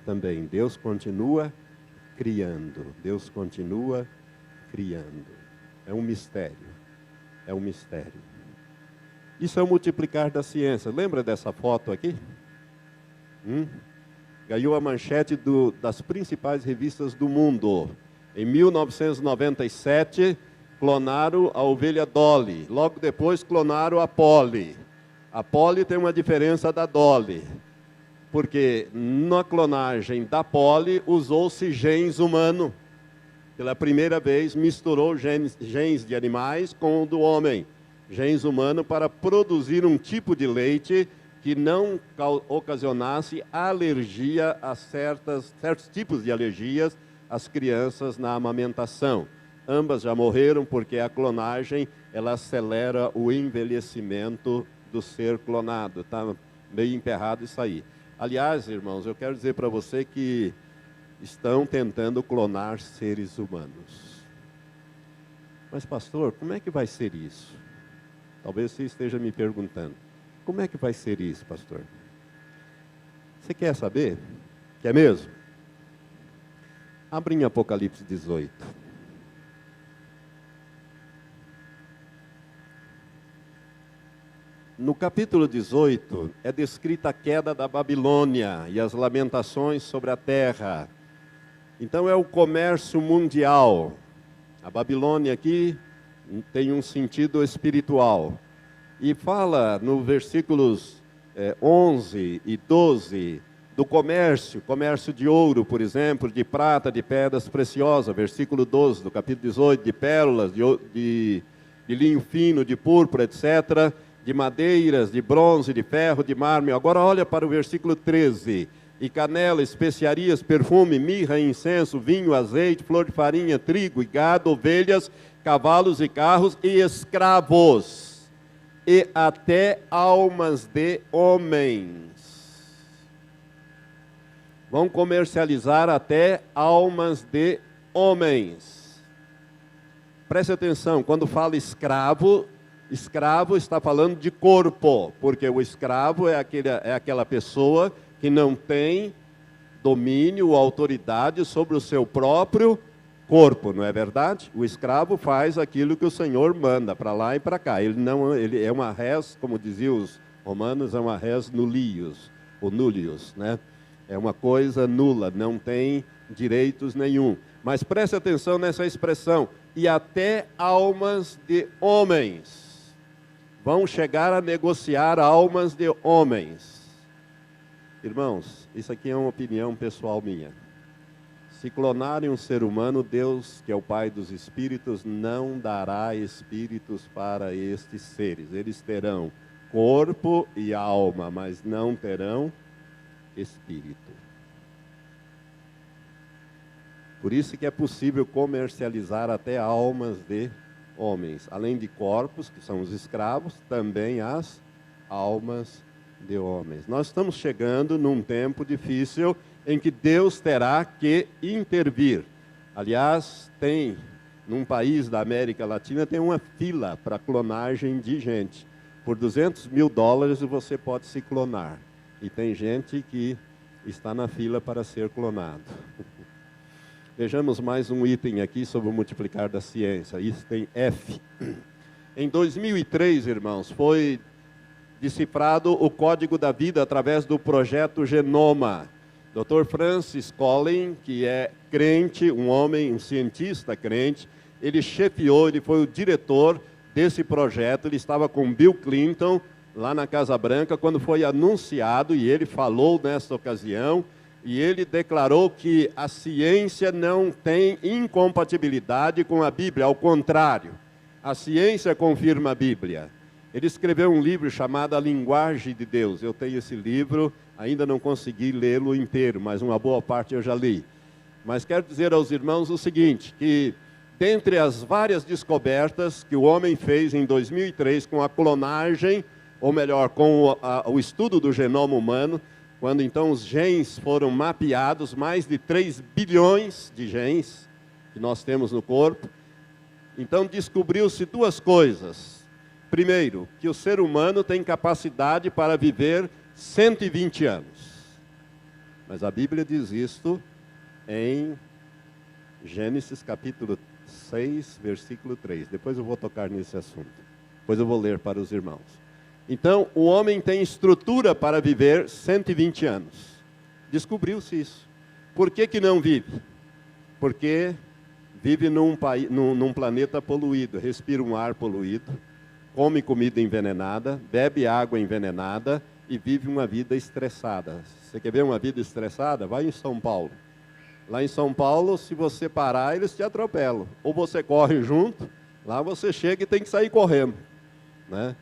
também. Deus continua criando. Deus continua criando. É um mistério. É um mistério. Isso é o multiplicar da ciência. Lembra dessa foto aqui? Ganhou a manchete das principais revistas do mundo. Em 1997, clonaram a ovelha Dolly. Logo depois, clonaram a Polly. A Polly tem uma diferença da Dolly. Porque na clonagem da Polly, usou-se genes humanos. Pela primeira vez, misturou genes de animais com o do homem. Genes humanos para produzir um tipo de leite que não ocasionasse alergia a certos tipos de alergias às crianças na amamentação. Ambas já morreram porque a clonagem ela acelera o envelhecimento do ser clonado. Está meio emperrado isso aí. Aliás, irmãos, eu quero dizer para você que estão tentando clonar seres humanos. Mas, pastor, como é que vai ser isso? Talvez você esteja me perguntando. Como é que vai ser isso, pastor? Você quer saber? Quer mesmo? Abre em Apocalipse 18. No capítulo 18 é descrita a queda da Babilônia e as lamentações sobre a terra. Então é o comércio mundial. A Babilônia aqui tem um sentido espiritual. E fala no versículos 11 e 12 do comércio de ouro, por exemplo, de prata, de pedras preciosas. Versículo 12 do capítulo 18, de pérolas, de linho fino, de púrpura, etc., de madeiras, de bronze, de ferro, de mármore. Agora olha para o versículo 13. E canela, especiarias, perfume, mirra, incenso, vinho, azeite, flor de farinha, trigo e gado, ovelhas, cavalos e carros e escravos. E até almas de homens. Vão comercializar até almas de homens. Preste atenção, quando fala escravo, escravo está falando de corpo, porque o escravo é aquela pessoa que não tem domínio ou autoridade sobre o seu próprio corpo, não é verdade? O escravo faz aquilo que o Senhor manda, para lá e para cá. Ele é uma res, como diziam os romanos, é uma res nullius, ou nullius, né? É uma coisa nula, não tem direitos nenhum. Mas preste atenção nessa expressão, e até almas de homens. Vão chegar a negociar almas de homens. Irmãos, isso aqui é uma opinião pessoal minha. Se clonarem um ser humano, Deus, que é o Pai dos Espíritos, não dará espíritos para estes seres. Eles terão corpo e alma, mas não terão espírito. Por isso que é possível comercializar até almas de homens. Além de corpos, que são os escravos, também as almas de homens. Nós estamos chegando num tempo difícil em que Deus terá que intervir. Aliás, num país da América Latina, tem uma fila para clonagem de gente. Por $200 mil você pode se clonar. E tem gente que está na fila para ser clonado. Vejamos mais um item aqui sobre o multiplicar da ciência. Isso tem F. Em 2003, irmãos, foi decifrado o código da vida através do projeto Genoma. Dr. Francis Collins, que é crente, um homem, um cientista crente, ele chefiou, ele foi o diretor desse projeto. Ele estava com Bill Clinton lá na Casa Branca quando foi anunciado, e ele falou nessa ocasião, e ele declarou que a ciência não tem incompatibilidade com a Bíblia, ao contrário, a ciência confirma a Bíblia. Ele escreveu um livro chamado A Linguagem de Deus. Eu tenho esse livro, ainda não consegui lê-lo inteiro, mas uma boa parte eu já li. Mas quero dizer aos irmãos o seguinte, que dentre as várias descobertas que o homem fez em 2003 com a clonagem, ou melhor, com o estudo do genoma humano, quando então os genes foram mapeados, mais de 3 bilhões de genes que nós temos no corpo, então descobriu-se duas coisas. Primeiro, que o ser humano tem capacidade para viver 120 anos. Mas a Bíblia diz isto em Gênesis capítulo 6, versículo 3. Depois eu vou tocar nesse assunto. Depois eu vou ler para os irmãos. Então, o homem tem estrutura para viver 120 anos. Descobriu-se isso. Por que não vive? Porque vive num planeta poluído, respira um ar poluído, come comida envenenada, bebe água envenenada e vive uma vida estressada. Você quer ver uma vida estressada? Vai em São Paulo. Lá em São Paulo, se você parar, eles te atropelam. Ou você corre junto, lá você chega e tem que sair correndo, né?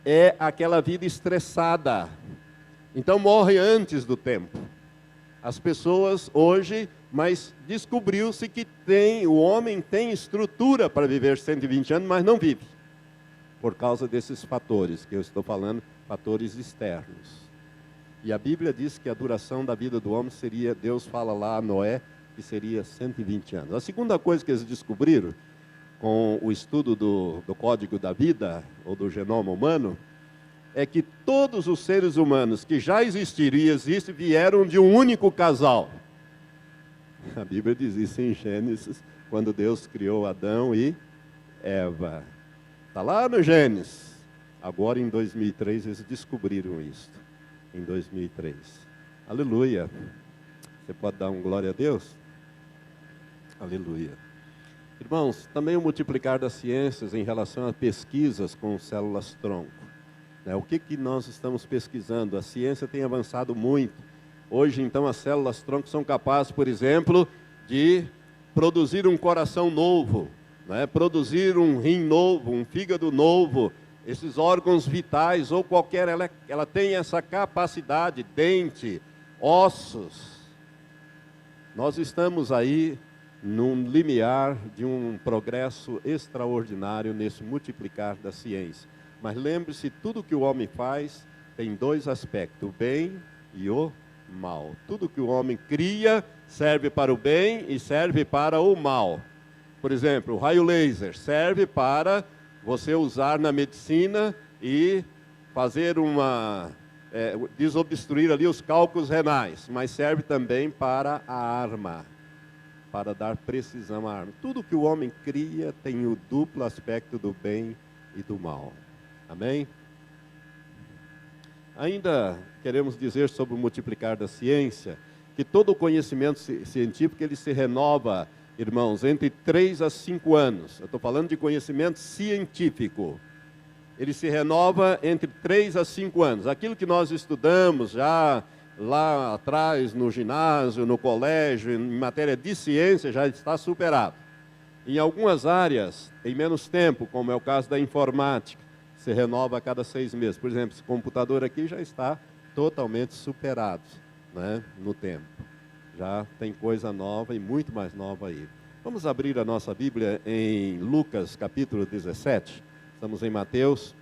É aquela vida estressada. Então morre antes do tempo. As pessoas hoje, mas descobriu-se que o homem tem estrutura para viver 120 anos, mas não vive. Por causa desses fatores que eu estou falando, fatores externos. E a Bíblia diz que a duração da vida do homem seria, Deus fala lá a Noé, que seria 120 anos. A segunda coisa que eles descobriram, com o estudo do código da vida, ou do genoma humano, é que todos os seres humanos que já existiram e existem, vieram de um único casal. A Bíblia diz isso em Gênesis, quando Deus criou Adão e Eva. Está lá no Gênesis. Agora em 2003 eles descobriram isso. Em 2003. Aleluia. Você pode dar um glória a Deus? Aleluia. Irmãos, também o multiplicar das ciências em relação a pesquisas com células-tronco. O que nós estamos pesquisando? A ciência tem avançado muito. Hoje, então, as células-tronco são capazes, por exemplo, de produzir um coração novo, produzir um rim novo, um fígado novo, esses órgãos vitais ou qualquer, ela tem essa capacidade, dente, ossos. Nós estamos aí num limiar de um progresso extraordinário nesse multiplicar da ciência. Mas lembre-se, tudo que o homem faz tem dois aspectos, o bem e o mal. Tudo que o homem cria serve para o bem e serve para o mal. Por exemplo, o raio laser serve para você usar na medicina e fazer desobstruir ali os cálculos renais, mas serve também para a arma, para dar precisão à arma. Tudo que o homem cria tem o duplo aspecto do bem e do mal. Amém? Ainda queremos dizer sobre o multiplicar da ciência, que todo o conhecimento científico ele se renova, irmãos, entre 3 a 5 anos. Eu estou falando de conhecimento científico. Ele se renova entre 3 a 5 anos. Aquilo que nós estudamos já lá atrás, no ginásio, no colégio, em matéria de ciência, já está superado. Em algumas áreas, em menos tempo, como é o caso da informática, se renova a cada 6 meses. Por exemplo, esse computador aqui já está totalmente superado, no tempo. Já tem coisa nova e muito mais nova aí. Vamos abrir a nossa Bíblia em Lucas capítulo 17. Estamos em Mateus.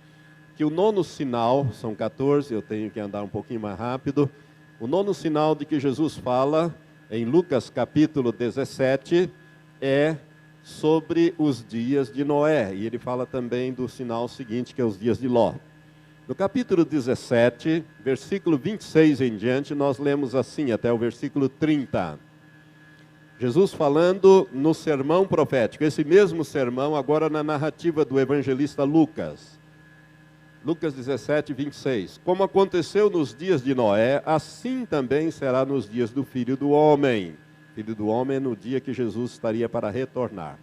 Que o nono sinal, são 14, eu tenho que andar um pouquinho mais rápido. O nono sinal de que Jesus fala em Lucas capítulo 17 é sobre os dias de Noé. E ele fala também do sinal seguinte, que é os dias de Ló. No capítulo 17, versículo 26 em diante, nós lemos assim, até o versículo 30. Jesus falando no sermão profético. Esse mesmo sermão agora na narrativa do evangelista Lucas. Lucas 17, 26. Como aconteceu nos dias de Noé, assim também será nos dias do Filho do Homem. Filho do Homem é no dia que Jesus estaria para retornar.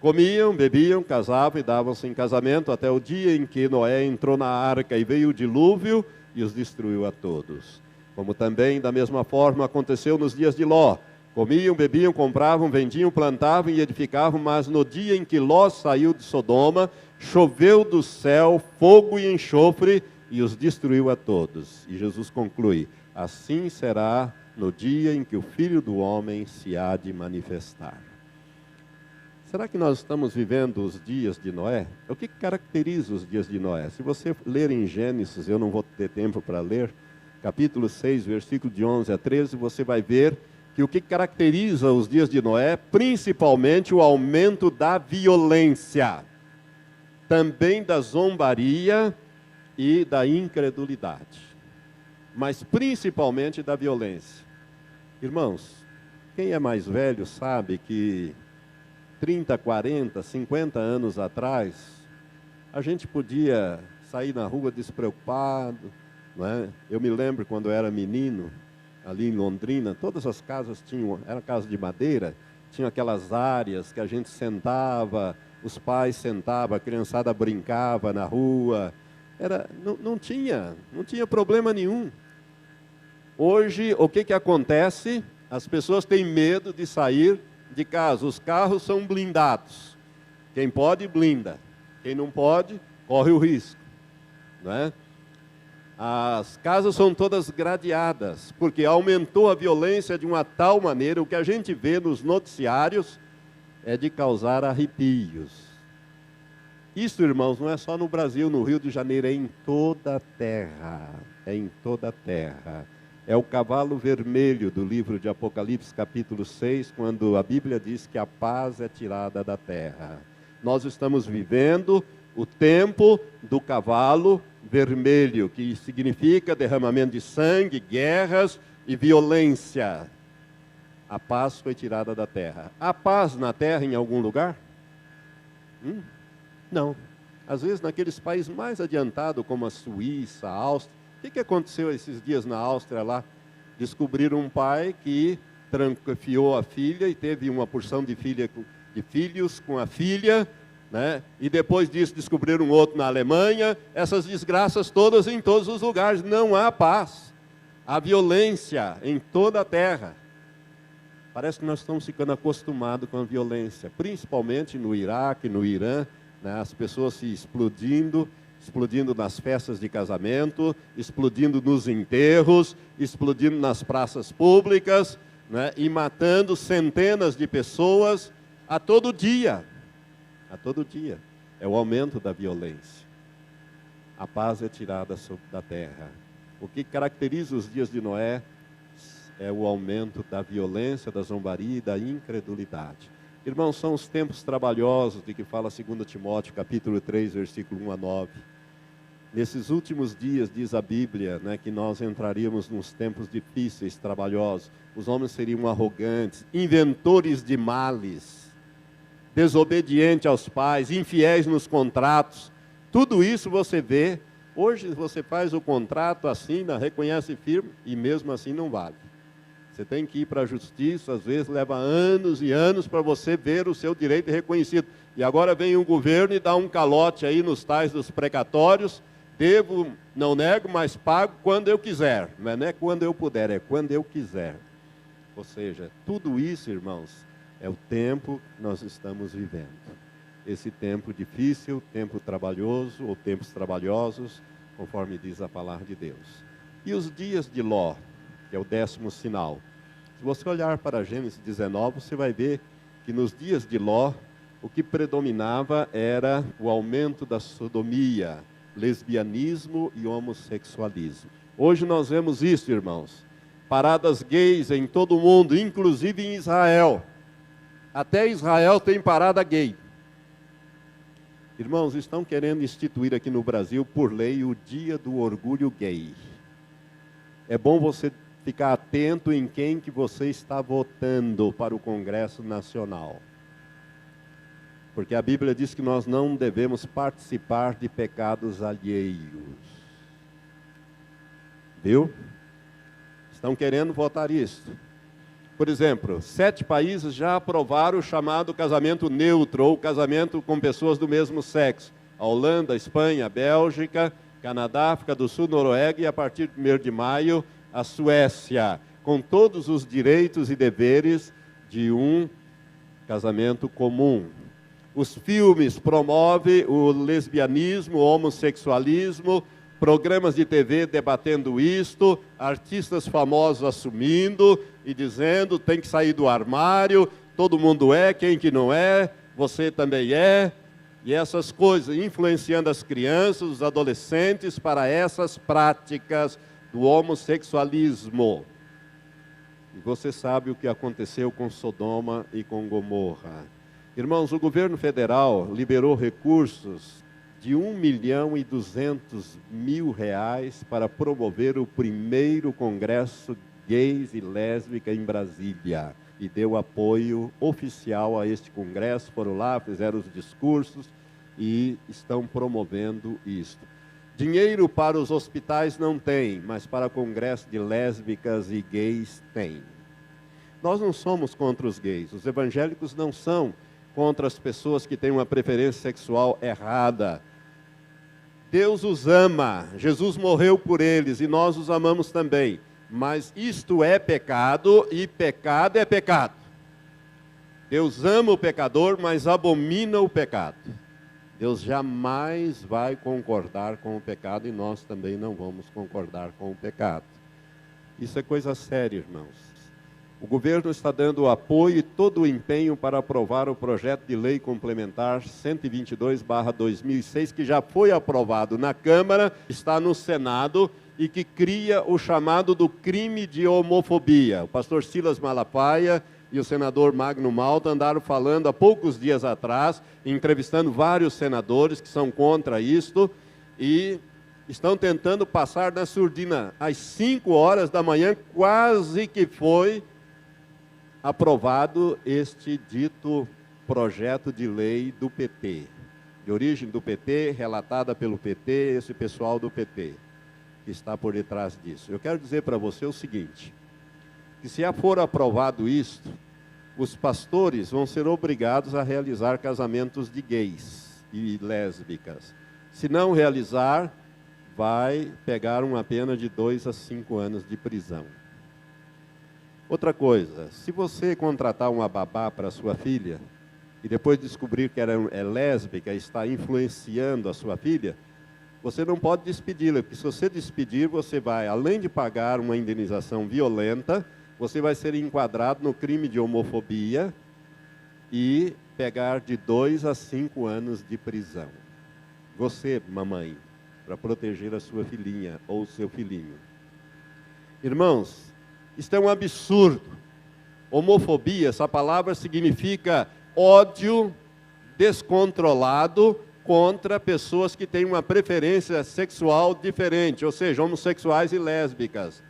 Comiam, bebiam, casavam e davam-se em casamento até o dia em que Noé entrou na arca e veio o dilúvio e os destruiu a todos. Como também, da mesma forma, aconteceu nos dias de Ló. Comiam, bebiam, compravam, vendiam, plantavam e edificavam, mas no dia em que Ló saiu de Sodoma, choveu do céu fogo e enxofre e os destruiu a todos. E Jesus conclui, assim será no dia em que o Filho do Homem se há de manifestar. Será que nós estamos vivendo os dias de Noé? O que caracteriza os dias de Noé? Se você ler em Gênesis, eu não vou ter tempo para ler, capítulo 6, versículo de 11 a 13, você vai ver que o que caracteriza os dias de Noé, principalmente o aumento da violência, também da zombaria e da incredulidade, mas principalmente da violência. Irmãos, quem é mais velho sabe que 30, 40, 50 anos atrás, a gente podia sair na rua despreocupado, Eu me lembro quando eu era menino, ali em Londrina, todas as casas tinham, era casa de madeira, tinham aquelas áreas que a gente sentava, os pais sentavam, a criançada brincava na rua, não tinha problema nenhum. Hoje, o que acontece? As pessoas têm medo de sair de casa, os carros são blindados. Quem pode, blinda. Quem não pode, corre o risco. As casas são todas gradeadas, porque aumentou a violência de uma tal maneira, o que a gente vê nos noticiários é de causar arrepios. Isso, irmãos, não é só no Brasil, no Rio de Janeiro, é em toda a terra. É em toda a terra. É o cavalo vermelho do livro de Apocalipse, capítulo 6, quando a Bíblia diz que a paz é tirada da terra. Nós estamos vivendo o tempo do cavalo vermelho, que significa derramamento de sangue, guerras e violência. A paz foi tirada da terra. Há paz na terra em algum lugar? Não. Às vezes naqueles países mais adiantados, como a Suíça, a Áustria. O que aconteceu esses dias na Áustria lá? Descobriram um pai que trancafiou a filha e teve uma porção de filhos com a filha, né? E depois disso descobriram outro na Alemanha. Essas desgraças todas em todos os lugares. Não há paz. Há violência em toda a terra. Parece que nós estamos ficando acostumados com a violência, principalmente no Iraque, no Irã, né? As pessoas se explodindo nas festas de casamento, explodindo nos enterros, explodindo nas praças públicas, né? E matando centenas de pessoas a todo dia. A todo dia. É o aumento da violência. A paz é tirada da terra. O que caracteriza os dias de Noé é o aumento da violência, da zombaria e da incredulidade. Irmãos, são os tempos trabalhosos de que fala 2 Timóteo, capítulo 3, versículo 1 a 9. Nesses últimos dias, diz a Bíblia, né, que nós entraríamos nos tempos difíceis, trabalhosos. Os homens seriam arrogantes, inventores de males, desobedientes aos pais, infiéis nos contratos. Tudo isso você vê. Hoje você faz o contrato, assina, reconhece firme e mesmo assim não vale. Você tem que ir para a justiça, às vezes leva anos e anos para você ver o seu direito reconhecido. E agora vem um governo e dá um calote aí nos tais dos precatórios. Devo, não nego, mas pago quando eu quiser. Não é quando eu puder, é quando eu quiser. Ou seja, tudo isso, irmãos, é o tempo que nós estamos vivendo. Esse tempo difícil, tempo trabalhoso, ou tempos trabalhosos, conforme diz a palavra de Deus. E os dias de Ló, que é o 10º sinal. Se você olhar para Gênesis 19, você vai ver que nos dias de Ló, o que predominava era o aumento da sodomia, lesbianismo e homossexualismo. Hoje nós vemos isso, irmãos. Paradas gays em todo o mundo, inclusive em Israel. Até Israel tem parada gay. Irmãos, estão querendo instituir aqui no Brasil, por lei, o Dia do Orgulho Gay. É bom você ficar atento em quem que você está votando para o Congresso Nacional. Porque a Bíblia diz que nós não devemos participar de pecados alheios. Viu? Estão querendo votar isso. Por exemplo, 7 países já aprovaram o chamado casamento neutro, ou casamento com pessoas do mesmo sexo. A Holanda, a Espanha, a Bélgica, Canadá, África do Sul, Noruega e a partir de 1º de maio, a Suécia, com todos os direitos e deveres de um casamento comum. Os filmes promovem o lesbianismo, o homossexualismo, programas de TV debatendo isto, artistas famosos assumindo e dizendo, tem que sair do armário, todo mundo é, quem que não é, você também é. E essas coisas, influenciando as crianças, os adolescentes para essas práticas do homossexualismo. E você sabe o que aconteceu com Sodoma e com Gomorra. Irmãos, o governo federal liberou recursos de R$1.200.000 para promover o primeiro congresso gays e lésbica em Brasília. E deu apoio oficial a este congresso, foram lá, fizeram os discursos e estão promovendo isto. Dinheiro para os hospitais não tem, mas para congresso de lésbicas e gays tem. Nós não somos contra os gays, os evangélicos não são contra as pessoas que têm uma preferência sexual errada. Deus os ama, Jesus morreu por eles e nós os amamos também. Mas isto é pecado e pecado é pecado. Deus ama o pecador, mas abomina o pecado. Deus jamais vai concordar com o pecado e nós também não vamos concordar com o pecado. Isso é coisa séria, irmãos. O governo está dando apoio e todo o empenho para aprovar o projeto de lei complementar 122/2006, que já foi aprovado na Câmara, está no Senado e que cria o chamado do crime de homofobia. O pastor Silas Malafaia e o senador Magno Malta andaram falando há poucos dias atrás, entrevistando vários senadores que são contra isto, e estão tentando passar na surdina. Às 5 horas da manhã, quase que foi aprovado este dito projeto de lei do PT, de origem do PT, relatada pelo PT, esse pessoal do PT, que está por detrás disso. Eu quero dizer para você o seguinte, que se for aprovado isto, os pastores vão ser obrigados a realizar casamentos de gays e lésbicas. Se não realizar, vai pegar uma pena de 2 a 5 anos de prisão. Outra coisa, se você contratar uma babá para sua filha, e depois descobrir que ela é lésbica e está influenciando a sua filha, você não pode despedi-la, porque se você despedir, você vai, além de pagar uma indenização violenta, você vai ser enquadrado no crime de homofobia e pegar de 2 a 5 anos de prisão. Você, mamãe, para proteger a sua filhinha ou o seu filhinho. Irmãos, isto é um absurdo. Homofobia, essa palavra significa ódio descontrolado contra pessoas que têm uma preferência sexual diferente, ou seja, homossexuais e lésbicas.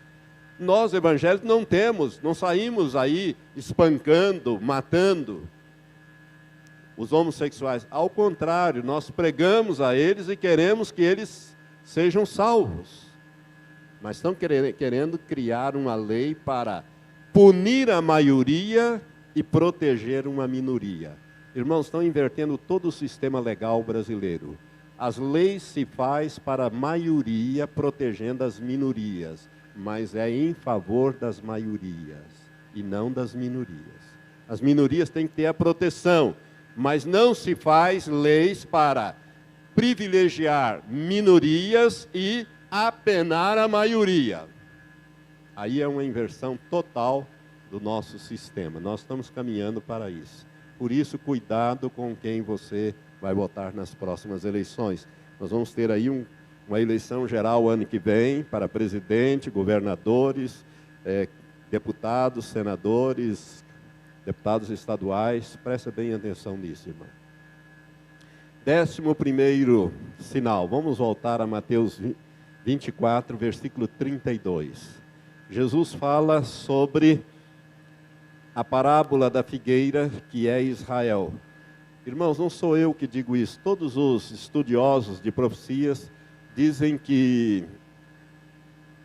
Nós, evangélicos, não temos, não saímos aí espancando, matando os homossexuais. Ao contrário, nós pregamos a eles e queremos que eles sejam salvos. Mas estão querendo criar uma lei para punir a maioria e proteger uma minoria. Irmãos, estão invertendo todo o sistema legal brasileiro. As leis se faz para a maioria protegendo as minorias, mas é em favor das maiorias e não das minorias. As minorias têm que ter a proteção, mas não se faz leis para privilegiar minorias e apenar a maioria. Aí é uma inversão total do nosso sistema. Nós estamos caminhando para isso. Por isso, cuidado com quem você vai votar nas próximas eleições. Nós vamos ter aí uma eleição geral ano que vem para presidente, governadores, deputados, senadores, deputados estaduais. Presta bem atenção nisso, irmão. 11º sinal. Vamos voltar a Mateus 24, versículo 32. Jesus fala sobre a parábola da figueira, que é Israel. Irmãos, não sou eu que digo isso. Todos os estudiosos de profecias dizem que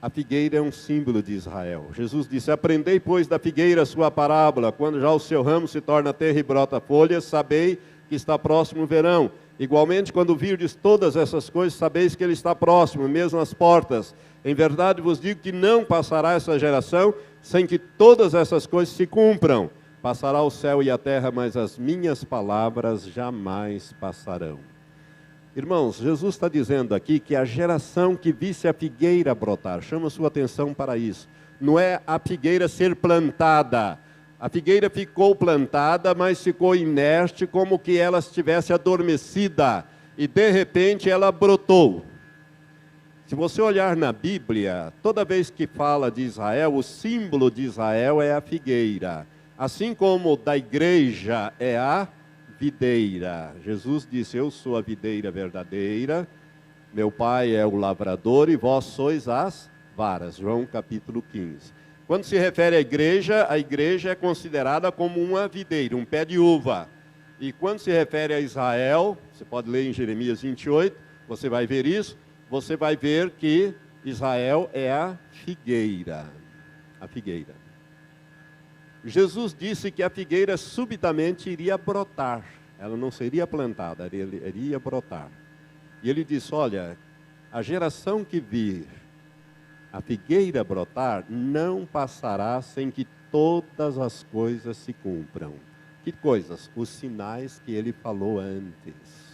a figueira é um símbolo de Israel. Jesus disse: aprendei, pois, da figueira a sua parábola. Quando já o seu ramo se torna terra e brota folhas, sabei que está próximo o verão. Igualmente, quando virdes todas essas coisas, sabeis que ele está próximo, mesmo às portas. Em verdade vos digo que não passará essa geração sem que todas essas coisas se cumpram. Passará o céu e a terra, mas as minhas palavras jamais passarão. Irmãos, Jesus está dizendo aqui que a geração que visse a figueira brotar, chama sua atenção para isso. Não é a figueira ser plantada. A figueira ficou plantada, mas ficou inerte, como que ela estivesse adormecida. E de repente ela brotou. Se você olhar na Bíblia, toda vez que fala de Israel, o símbolo de Israel é a figueira. Assim como da igreja é a videira. Jesus disse: eu sou a videira verdadeira, meu pai é o lavrador e vós sois as varas. João capítulo 15. Quando se refere à igreja é considerada como uma videira, um pé de uva. E quando se refere a Israel, você pode ler em Jeremias 28, você vai ver isso. Você vai ver que Israel é a figueira. A figueira. Jesus disse que a figueira subitamente iria brotar. Ela não seria plantada, ela iria brotar. E ele disse: olha, a geração que vir a figueira brotar não passará sem que todas as coisas se cumpram. Que coisas? Os sinais que ele falou antes.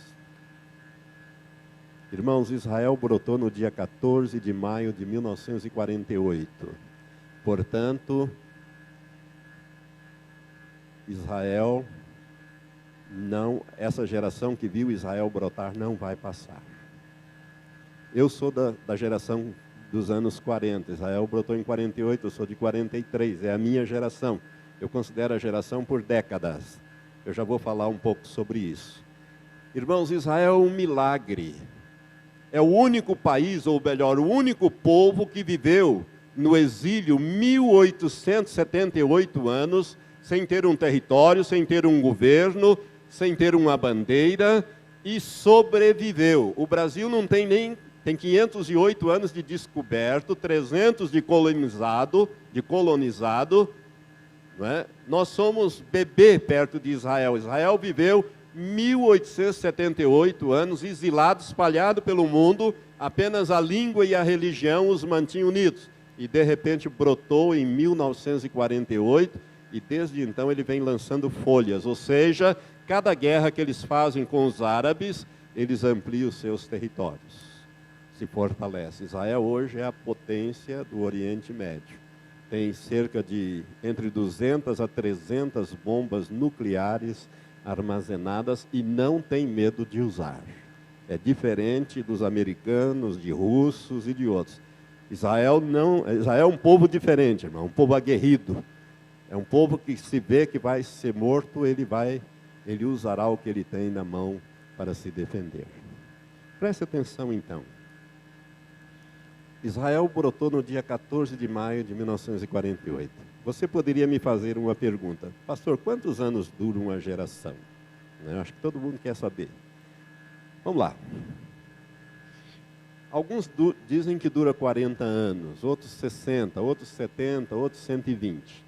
Irmãos, Israel brotou no dia 14 de maio de 1948. Portanto, Israel essa geração que viu Israel brotar não vai passar. Eu sou da geração dos anos 40. Israel brotou em 48, eu sou de 43, é a minha geração. Eu considero a geração por décadas. Eu já vou falar um pouco sobre isso. Irmãos, Israel é um milagre. É o único país, ou melhor, o único povo que viveu no exílio 1878 anos, sem ter um território, sem ter um governo, sem ter uma bandeira, e sobreviveu. O Brasil não tem nem, tem 508 anos de descoberto, 300 de colonizado, não é? Nós somos bebê perto de Israel. Israel viveu 1878 anos, exilado, espalhado pelo mundo, apenas a língua e a religião os mantinham unidos. E de repente brotou em 1948, e desde então ele vem lançando folhas, ou seja, cada guerra que eles fazem com os árabes, eles ampliam os seus territórios, se fortalece. Israel hoje é a potência do Oriente Médio. Tem cerca de entre 200 a 300 bombas nucleares armazenadas e não tem medo de usar. É diferente dos americanos, de russos e de outros. Israel é um povo diferente, irmão, um povo aguerrido. É um povo que se vê que vai ser morto, ele usará o que ele tem na mão para se defender. Preste atenção então. Israel brotou no dia 14 de maio de 1948. Você poderia me fazer uma pergunta: pastor, quantos anos dura uma geração? Eu acho que todo mundo quer saber. Vamos lá. Alguns dizem que dura 40 anos, outros 60, outros 70, outros 120.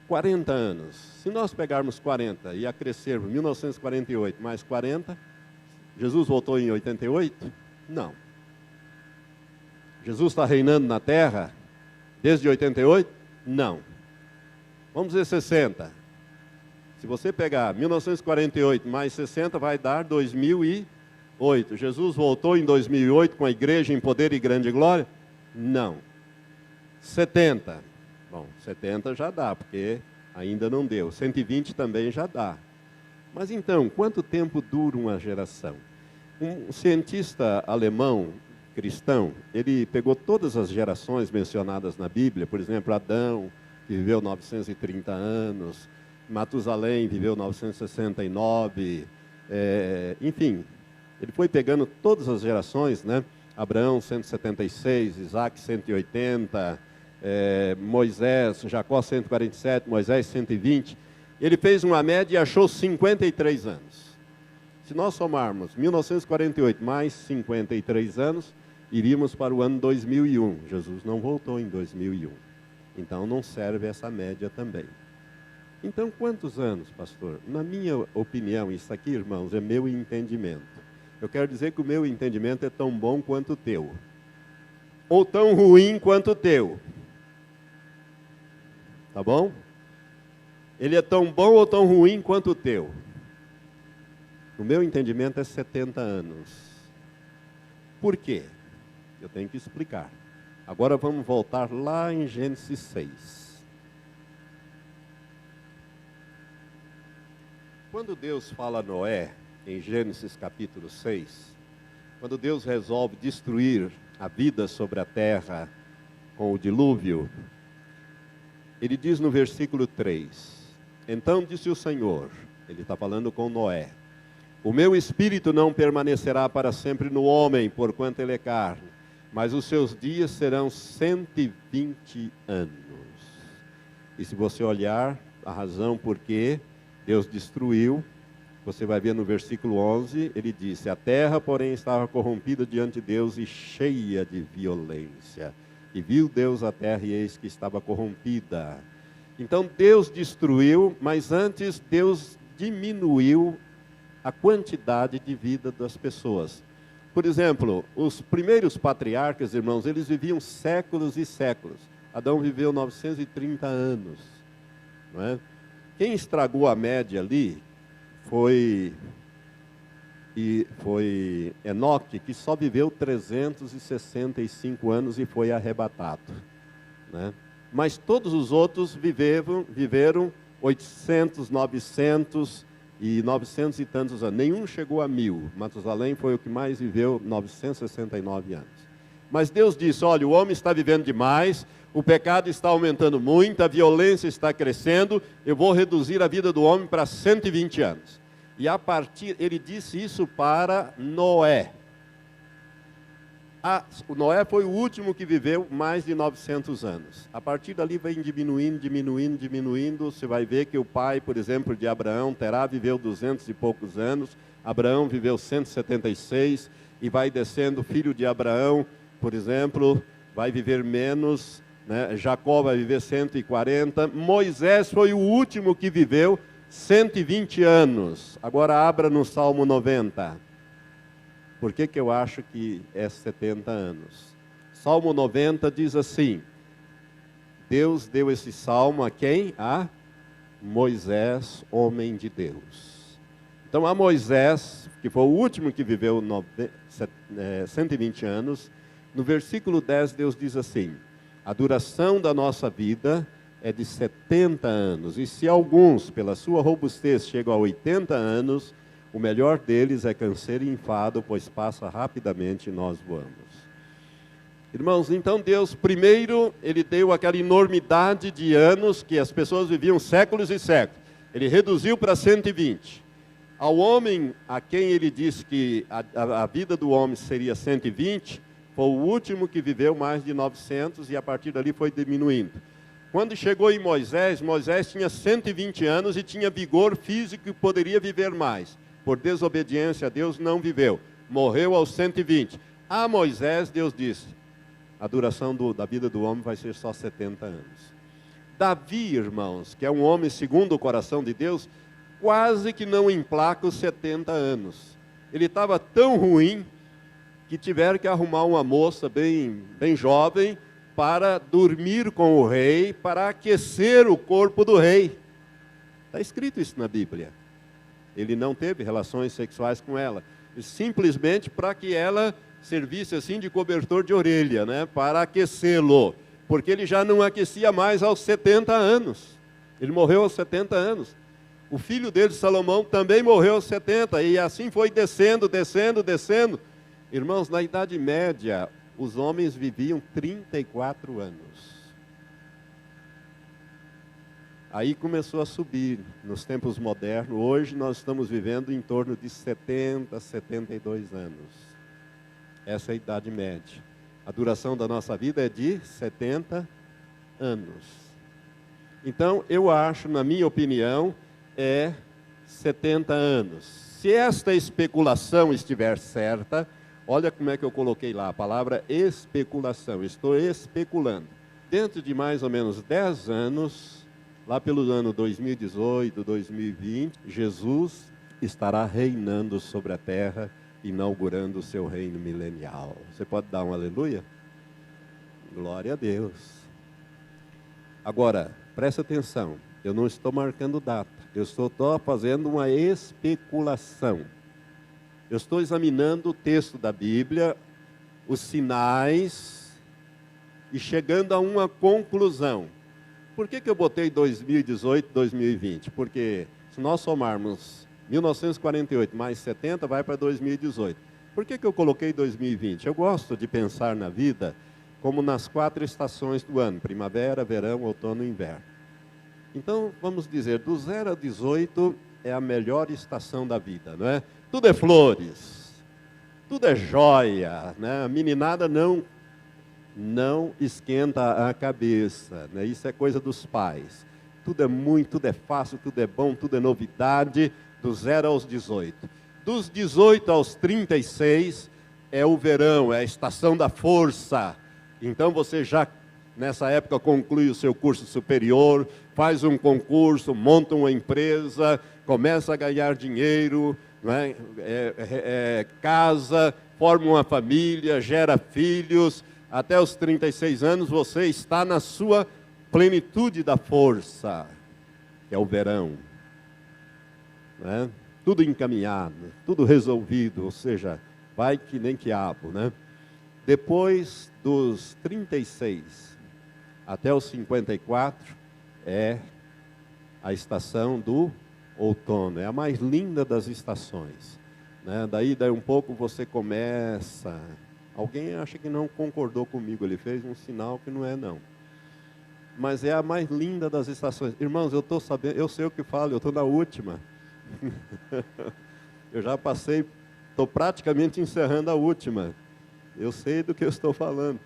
40 anos. Se nós pegarmos 40 e acrescermos 1948 mais 40, Jesus voltou em 88? Não. Jesus está reinando na terra desde 88? Não. Vamos dizer 60. Se você pegar 1948 mais 60, vai dar 2008. Jesus voltou em 2008 com a igreja em poder e grande glória? Não. 70. Bom, 70 já dá, porque ainda não deu. 120 também já dá. Mas então, quanto tempo dura uma geração? Um cientista alemão cristão, ele pegou todas as gerações mencionadas na Bíblia, por exemplo, Adão, que viveu 930 anos, Matusalém viveu 969, enfim, ele foi pegando todas as gerações, né? Abraão 176, Isaac 180, Moisés, Jacó 147, Moisés 120, ele fez uma média e achou 53 anos. Se nós somarmos 1948 mais 53 anos, iríamos para o ano 2001. Jesus não voltou em 2001. Então não serve essa média também. Então quantos anos, pastor? Na minha opinião, isso aqui, irmãos, é meu entendimento. Eu quero dizer que o meu entendimento é tão bom quanto o teu. Ou tão ruim quanto o teu. Tá bom? Ele é tão bom ou tão ruim quanto o teu. O meu entendimento é 70 anos. Por quê? Eu tenho que explicar. Agora vamos voltar lá em Gênesis 6. Quando Deus fala a Noé, em Gênesis capítulo 6, quando Deus resolve destruir a vida sobre a terra com o dilúvio, ele diz no versículo 3, então disse o Senhor, ele está falando com Noé, o meu espírito não permanecerá para sempre no homem, porquanto ele é carne, mas os seus dias serão 120 anos. E se você olhar a razão por que Deus destruiu, você vai ver no versículo 11, ele disse, a terra, porém, estava corrompida diante de Deus e cheia de violência. E viu Deus a terra e eis que estava corrompida. Então Deus destruiu, mas antes Deus diminuiu a quantidade de vida das pessoas. Por exemplo, os primeiros patriarcas, irmãos, eles viviam séculos e séculos. Adão viveu 930 anos. Não é? Quem estragou a média ali foi Enoque, que só viveu 365 anos e foi arrebatado. Né? Mas todos os outros viveram 800, 900 e 900 e tantos anos. Nenhum chegou a 1000. Matusalém foi o que mais viveu, 969 anos. Mas Deus disse, olha, o homem está vivendo demais, o pecado está aumentando muito, a violência está crescendo, eu vou reduzir a vida do homem para 120 anos. E a partir, ele disse isso para Noé. O Noé foi o último que viveu mais de 900 anos. A partir dali vem diminuindo. Você vai ver que o pai, por exemplo, de Abraão, Terá, viveu 200 e poucos anos. Abraão viveu 176 e vai descendo. Filho de Abraão, por exemplo, vai viver menos, né? Jacó vai viver 140. Moisés foi o último que viveu 120 anos. Agora abra no Salmo 90. Por que eu acho que é 70 anos? Salmo 90 diz assim, Deus deu esse salmo a quem? A Moisés, homem de Deus. Então a Moisés, que foi o último que viveu 120 anos, no versículo 10 Deus diz assim, a duração da nossa vida é de 70 anos, e se alguns, pela sua robustez, chegam a 80 anos, o melhor deles é canseiro e enfado, pois passa rapidamente e nós voamos. Irmãos, então Deus, primeiro, Ele deu aquela enormidade de anos que as pessoas viviam séculos e séculos. Ele reduziu para 120. Ao homem, a quem Ele disse que a vida do homem seria 120, foi o último que viveu mais de 900 e a partir dali foi diminuindo. Quando chegou em Moisés, Moisés tinha 120 anos e tinha vigor físico e poderia viver mais. Por desobediência a Deus não viveu, morreu aos 120. A Moisés Deus disse, a duração da vida do homem vai ser só 70 anos. Davi, irmãos, que é um homem segundo o coração de Deus, quase que não emplaca os 70 anos. Ele estava tão ruim que tiveram que arrumar uma moça bem jovem para dormir com o rei, para aquecer o corpo do rei. Está escrito isso na Bíblia. Ele não teve relações sexuais com ela, simplesmente para que ela servisse assim de cobertor de orelha, né, para aquecê-lo, porque ele já não aquecia mais aos 70 anos. Ele morreu aos 70 anos. O filho dele, Salomão, também morreu aos 70, e assim foi descendo. Irmãos, na Idade Média, os homens viviam 34 anos. Aí começou a subir nos tempos modernos. Hoje nós estamos vivendo em torno de 70, 72 anos. Essa é a Idade Média. A duração da nossa vida é de 70 anos. Então, eu acho, na minha opinião, é 70 anos. Se esta especulação estiver certa, olha como é que eu coloquei lá, a palavra especulação. Estou especulando. Dentro de mais ou menos 10 anos... Lá pelo ano 2018, 2020, Jesus estará reinando sobre a terra, inaugurando o seu reino milenial. Você pode dar um aleluia? Glória a Deus. Agora, preste atenção, eu não estou marcando data, eu estou fazendo uma especulação. Eu estou examinando o texto da Bíblia, os sinais, e chegando a uma conclusão. Por que eu botei 2018, 2020? Porque se nós somarmos 1948 mais 70, vai para 2018. Por que eu coloquei 2020? Eu gosto de pensar na vida como nas 4 estações do ano: primavera, verão, outono e inverno. Então, vamos dizer, do 0 a 18 é a melhor estação da vida, não é? Tudo é flores, tudo é joia, né? A meninada não esquenta a cabeça, né? Isso é coisa dos pais. Tudo é fácil, tudo é bom, tudo é novidade, do 0 aos 18. Dos 18 aos 36 é o verão, é a estação da força. Então você já, nessa época, conclui o seu curso superior, faz um concurso, monta uma empresa, começa a ganhar dinheiro, né? Casa, forma uma família, gera filhos. Até os 36 anos você está na sua plenitude da força, que é o verão, né? Tudo encaminhado, tudo resolvido, ou seja, vai que nem quiabo, né? Depois dos 36 até os 54 é a estação do outono, é a mais linda das estações, né? Daí um pouco você começa a Alguém acha que não concordou comigo, ele fez um sinal que não é não. Mas é a mais linda das estações. Irmãos, eu estou sabendo, eu sei o que falo, eu estou na última. Eu já passei, estou praticamente encerrando a última. Eu sei do que eu estou falando.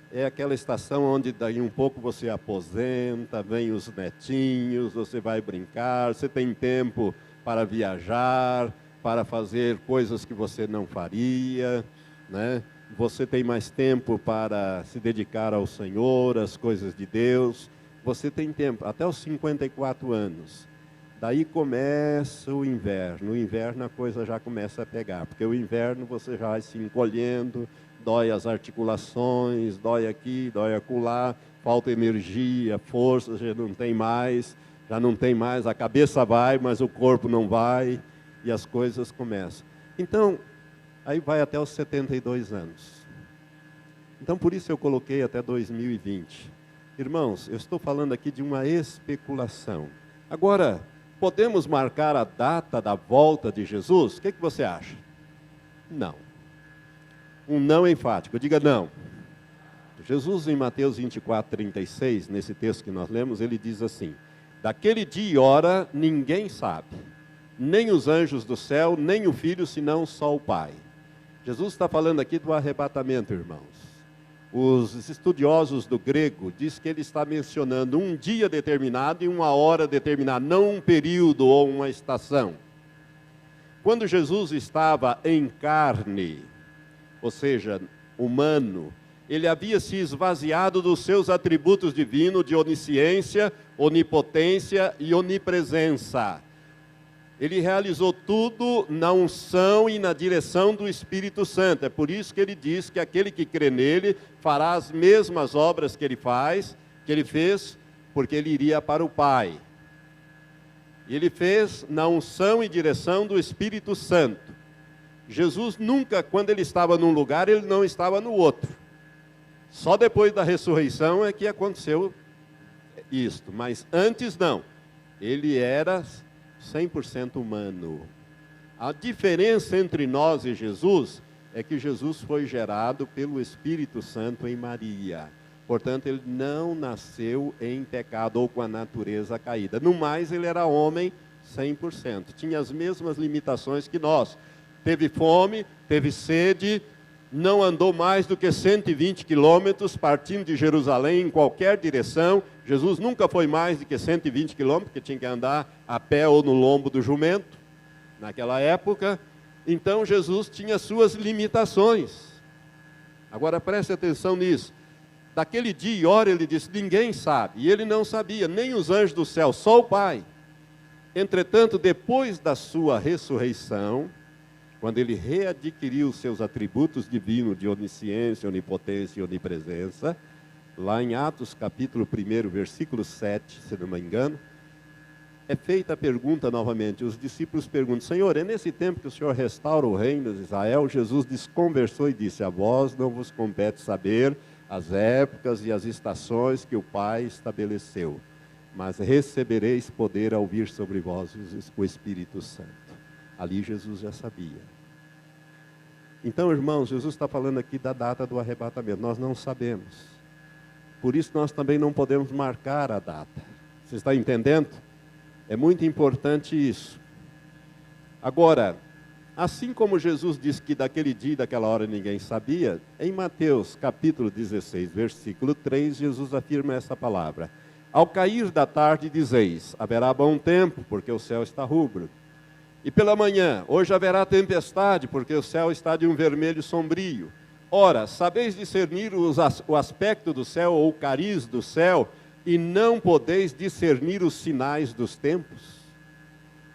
É aquela estação onde daí um pouco você aposenta, vem os netinhos, você vai brincar, você tem tempo para viajar, para fazer coisas que você não faria, né? Você tem mais tempo para se dedicar ao Senhor, às coisas de Deus. Você tem tempo, até os 54 anos. Daí começa o inverno. No inverno a coisa já começa a pegar, porque o inverno você já vai se encolhendo, dói as articulações, dói aqui, dói acolá, falta energia, força, já não tem mais, a cabeça vai, mas o corpo não vai, e as coisas começam. Então, aí vai até os 72 anos. Então, por isso eu coloquei até 2020. Irmãos, eu estou falando aqui de uma especulação. Agora, podemos marcar a data da volta de Jesus? O que você acha? Não. Um não enfático, diga não. Jesus, em Mateus 24, 36, nesse texto que nós lemos, ele diz assim: daquele dia e hora ninguém sabe, nem os anjos do céu, nem o Filho, senão só o Pai. Jesus está falando aqui do arrebatamento, irmãos. Os estudiosos do grego dizem que ele está mencionando um dia determinado e uma hora determinada, não um período ou uma estação. Quando Jesus estava em carne, ou seja, humano, ele havia se esvaziado dos seus atributos divinos de onisciência, onipotência e onipresença. Ele realizou tudo na unção e na direção do Espírito Santo. É por isso que ele diz que aquele que crê nele fará as mesmas obras que ele fez, porque ele iria para o Pai. E ele fez na unção e direção do Espírito Santo. Jesus nunca, quando ele estava num lugar, ele não estava no outro. Só depois da ressurreição é que aconteceu isto, mas antes não. Ele era 100% humano. A diferença entre nós e Jesus é que Jesus foi gerado pelo Espírito Santo em Maria. Portanto, ele não nasceu em pecado ou com a natureza caída. No mais, ele era homem 100%. Tinha as mesmas limitações que nós. Teve fome, teve sede, não andou mais do que 120 quilômetros, partindo de Jerusalém em qualquer direção. Jesus nunca foi mais do que 120 quilômetros, porque tinha que andar a pé ou no lombo do jumento, naquela época. Então, Jesus tinha suas limitações. Agora, preste atenção nisso. Daquele dia e hora, ele disse, ninguém sabe. E ele não sabia, nem os anjos do céu, só o Pai. Entretanto, depois da sua ressurreição, quando ele readquiriu seus atributos divinos de onisciência, onipotência e onipresença, lá em Atos capítulo 1, versículo 7, se não me engano, é feita a pergunta novamente. Os discípulos perguntam, Senhor, é nesse tempo que o Senhor restaura o reino de Israel? Jesus desconversou e disse, a vós não vos compete saber as épocas e as estações que o Pai estabeleceu, mas recebereis poder ao vir sobre vós o Espírito Santo. Ali Jesus já sabia. Então, irmãos, Jesus está falando aqui da data do arrebatamento. Nós não sabemos. Por isso nós também não podemos marcar a data. Você está entendendo? É muito importante isso. Agora, assim como Jesus disse que daquele dia e daquela hora ninguém sabia, em Mateus capítulo 16, versículo 3, Jesus afirma essa palavra. Ao cair da tarde dizeis, haverá bom tempo, porque o céu está rubro. E pela manhã, hoje haverá tempestade, porque o céu está de um vermelho sombrio. Ora, sabeis discernir o aspecto do céu, ou o cariz do céu, e não podeis discernir os sinais dos tempos?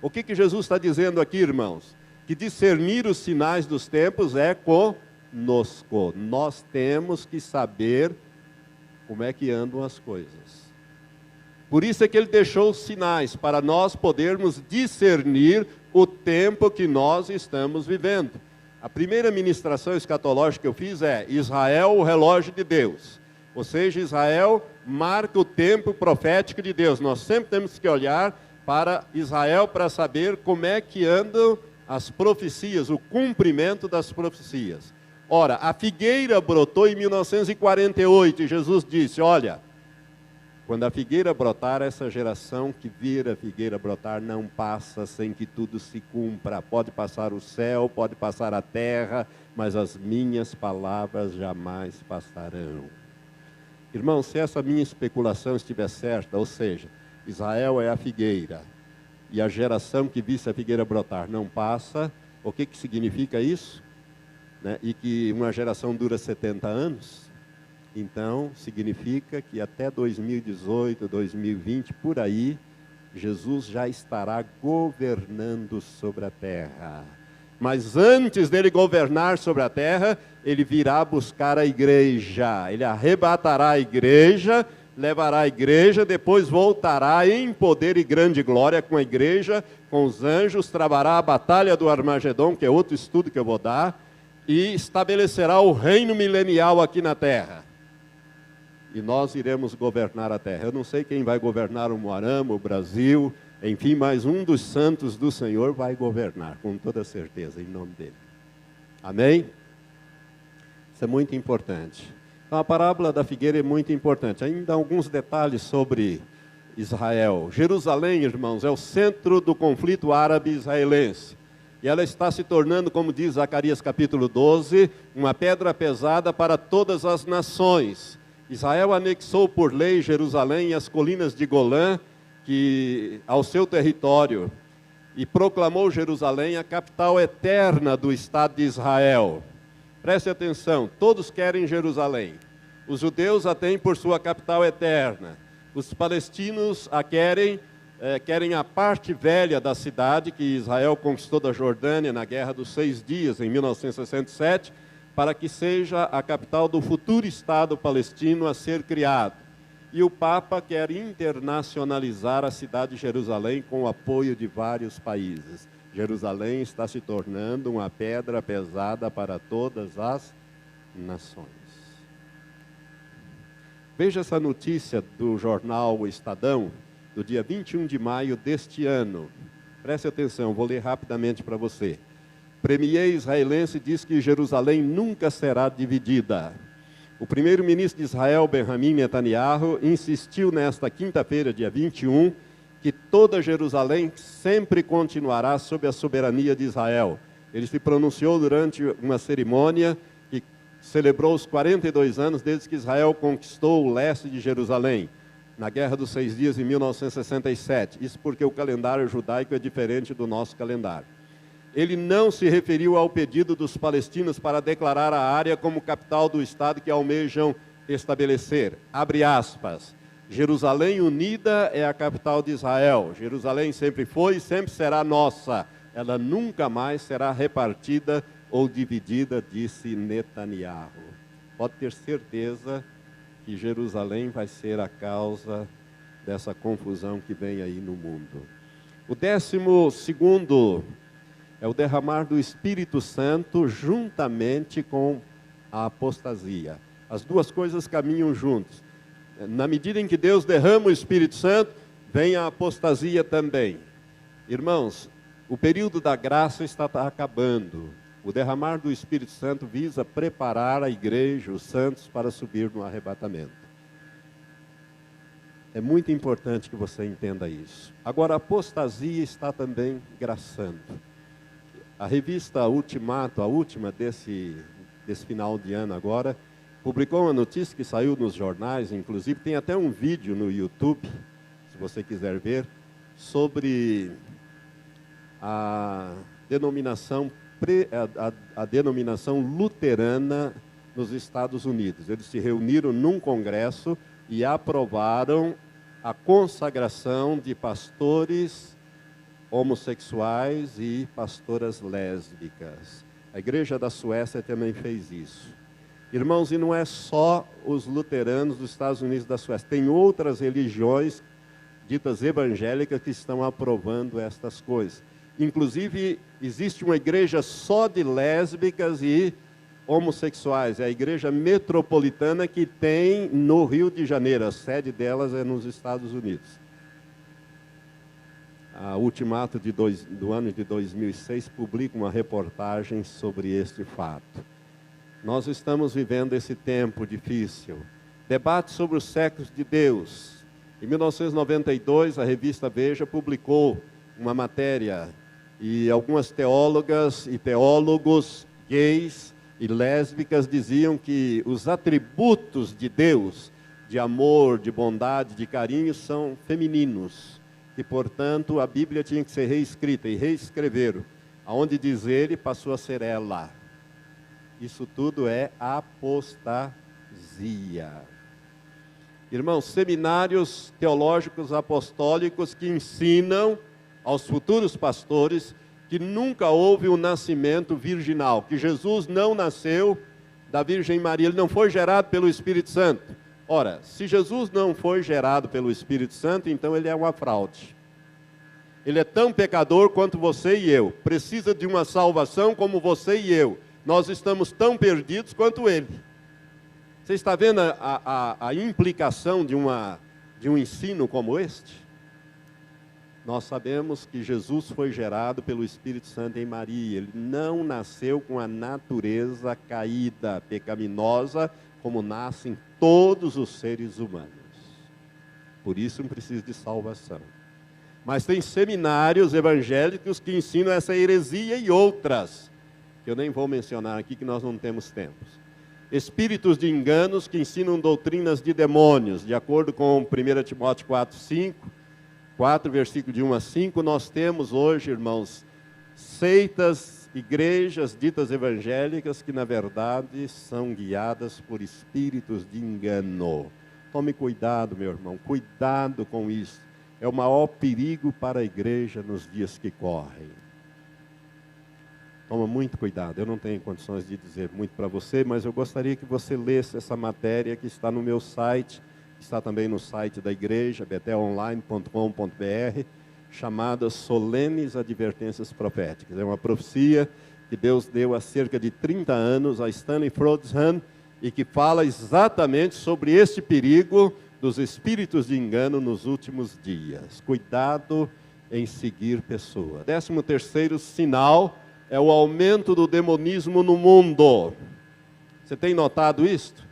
O que Jesus está dizendo aqui, irmãos? Que discernir os sinais dos tempos é conosco. Nós temos que saber como é que andam as coisas. Por isso é que ele deixou os sinais, para nós podermos discernir o tempo que nós estamos vivendo. A primeira ministração escatológica que eu fiz é Israel, o relógio de Deus. Ou seja, Israel marca o tempo profético de Deus. Nós sempre temos que olhar para Israel para saber como é que andam as profecias, o cumprimento das profecias. Ora, a figueira brotou em 1948 e Jesus disse, olha, quando a figueira brotar, essa geração que vir a figueira brotar não passa sem que tudo se cumpra. Pode passar o céu, pode passar a terra, mas as minhas palavras jamais passarão. Irmão, se essa minha especulação estiver certa, ou seja, Israel é a figueira, e a geração que visse a figueira brotar não passa, o que significa isso? Né? E que uma geração dura 70 anos? Então, significa que até 2018, 2020, por aí, Jesus já estará governando sobre a terra. Mas antes dele governar sobre a terra, ele virá buscar a igreja. Ele arrebatará a igreja, levará a igreja, depois voltará em poder e grande glória com a igreja, com os anjos, travará a batalha do Armagedon, que é outro estudo que eu vou dar, e estabelecerá o reino milenial aqui na terra. E nós iremos governar a terra. Eu não sei quem vai governar o Moarama, o Brasil, enfim, mas um dos santos do Senhor vai governar, com toda certeza, em nome dele. Amém? Isso é muito importante. Então, a parábola da figueira é muito importante. Ainda alguns detalhes sobre Israel. Jerusalém, irmãos, é o centro do conflito árabe-israelense. E ela está se tornando, como diz Zacarias capítulo 12, uma pedra pesada para todas as nações. Israel anexou por lei Jerusalém e as colinas de Golã ao seu território e proclamou Jerusalém a capital eterna do Estado de Israel. Preste atenção, todos querem Jerusalém. Os judeus a têm por sua capital eterna. Os palestinos a querem a parte velha da cidade que Israel conquistou da Jordânia na Guerra dos 6 Dias, em 1967, para que seja a capital do futuro Estado palestino a ser criado. E o Papa quer internacionalizar a cidade de Jerusalém com o apoio de vários países. Jerusalém está se tornando uma pedra pesada para todas as nações. Veja essa notícia do jornal O Estadão, do dia 21 de maio deste ano. Preste atenção, vou ler rapidamente para você. Premier israelense diz que Jerusalém nunca será dividida. O primeiro-ministro de Israel, Benjamin Netanyahu, insistiu nesta quinta-feira, dia 21, que toda Jerusalém sempre continuará sob a soberania de Israel. Ele se pronunciou durante uma cerimônia que celebrou os 42 anos desde que Israel conquistou o leste de Jerusalém, na Guerra dos 6 Dias, em 1967. Isso porque o calendário judaico é diferente do nosso calendário. Ele não se referiu ao pedido dos palestinos para declarar a área como capital do Estado que almejam estabelecer. Abre aspas. Jerusalém unida é a capital de Israel. Jerusalém sempre foi e sempre será nossa. Ela nunca mais será repartida ou dividida, disse Netanyahu. Pode ter certeza que Jerusalém vai ser a causa dessa confusão que vem aí no mundo. O 12º é o derramar do Espírito Santo juntamente com a apostasia. As duas coisas caminham juntos. Na medida em que Deus derrama o Espírito Santo, vem a apostasia também. Irmãos, o período da graça está acabando. O derramar do Espírito Santo visa preparar a igreja, os santos, para subir no arrebatamento. É muito importante que você entenda isso. Agora, a apostasia está também graçando. A revista Ultimato, a última desse final de ano agora, publicou uma notícia que saiu nos jornais, inclusive tem até um vídeo no YouTube, se você quiser ver, sobre a denominação luterana nos Estados Unidos. Eles se reuniram num congresso e aprovaram a consagração de pastores homossexuais e pastoras lésbicas. A igreja da Suécia também fez isso. Irmãos, e não é só os luteranos dos Estados Unidos e da Suécia. Tem outras religiões ditas evangélicas que estão aprovando estas coisas. Inclusive, existe uma igreja só de lésbicas e homossexuais. É a igreja metropolitana que tem no Rio de Janeiro. A sede delas é nos Estados Unidos. A Ultimato do ano de 2006 publica uma reportagem sobre este fato. Nós estamos vivendo esse tempo difícil. Debate sobre os séculos de Deus. Em 1992, a revista Veja publicou uma matéria e algumas teólogas e teólogos gays e lésbicas diziam que os atributos de Deus, de amor, de bondade, de carinho, são femininos. E, portanto, a Bíblia tinha que ser reescrita, e reescreveram. Aonde diz ele, passou a ser ela. Isso tudo é apostasia. Irmãos, seminários teológicos apostólicos que ensinam aos futuros pastores que nunca houve um nascimento virginal, que Jesus não nasceu da Virgem Maria, ele não foi gerado pelo Espírito Santo. Ora, se Jesus não foi gerado pelo Espírito Santo, então ele é uma fraude. Ele é tão pecador quanto você e eu, precisa de uma salvação como você e eu. Nós estamos tão perdidos quanto ele. Você está vendo a implicação de um ensino como este? Nós sabemos que Jesus foi gerado pelo Espírito Santo em Maria. Ele não nasceu com a natureza caída, pecaminosa, como nascem todos os seres humanos. Por isso não precisa de salvação. Mas tem seminários evangélicos que ensinam essa heresia e outras, que eu nem vou mencionar aqui, que nós não temos tempo. Espíritos de enganos que ensinam doutrinas de demônios, de acordo com 1 Timóteo 4, versículo de 1 a 5, nós temos hoje, irmãos, seitas, igrejas ditas evangélicas que na verdade são guiadas por espíritos de engano. Tome cuidado, meu irmão, cuidado com isso. É o maior perigo para a igreja nos dias que correm. Toma muito cuidado, eu não tenho condições de dizer muito para você, mas eu gostaria que você lesse essa matéria que está no meu site, está também no site da igreja, betelonline.com.br, chamada Solenes Advertências Proféticas. É uma profecia que Deus deu há cerca de 30 anos a Stanley Frodsham e que fala exatamente sobre este perigo dos espíritos de engano nos últimos dias. Cuidado em seguir pessoas. 13º sinal é o aumento do demonismo no mundo. Você tem notado isto?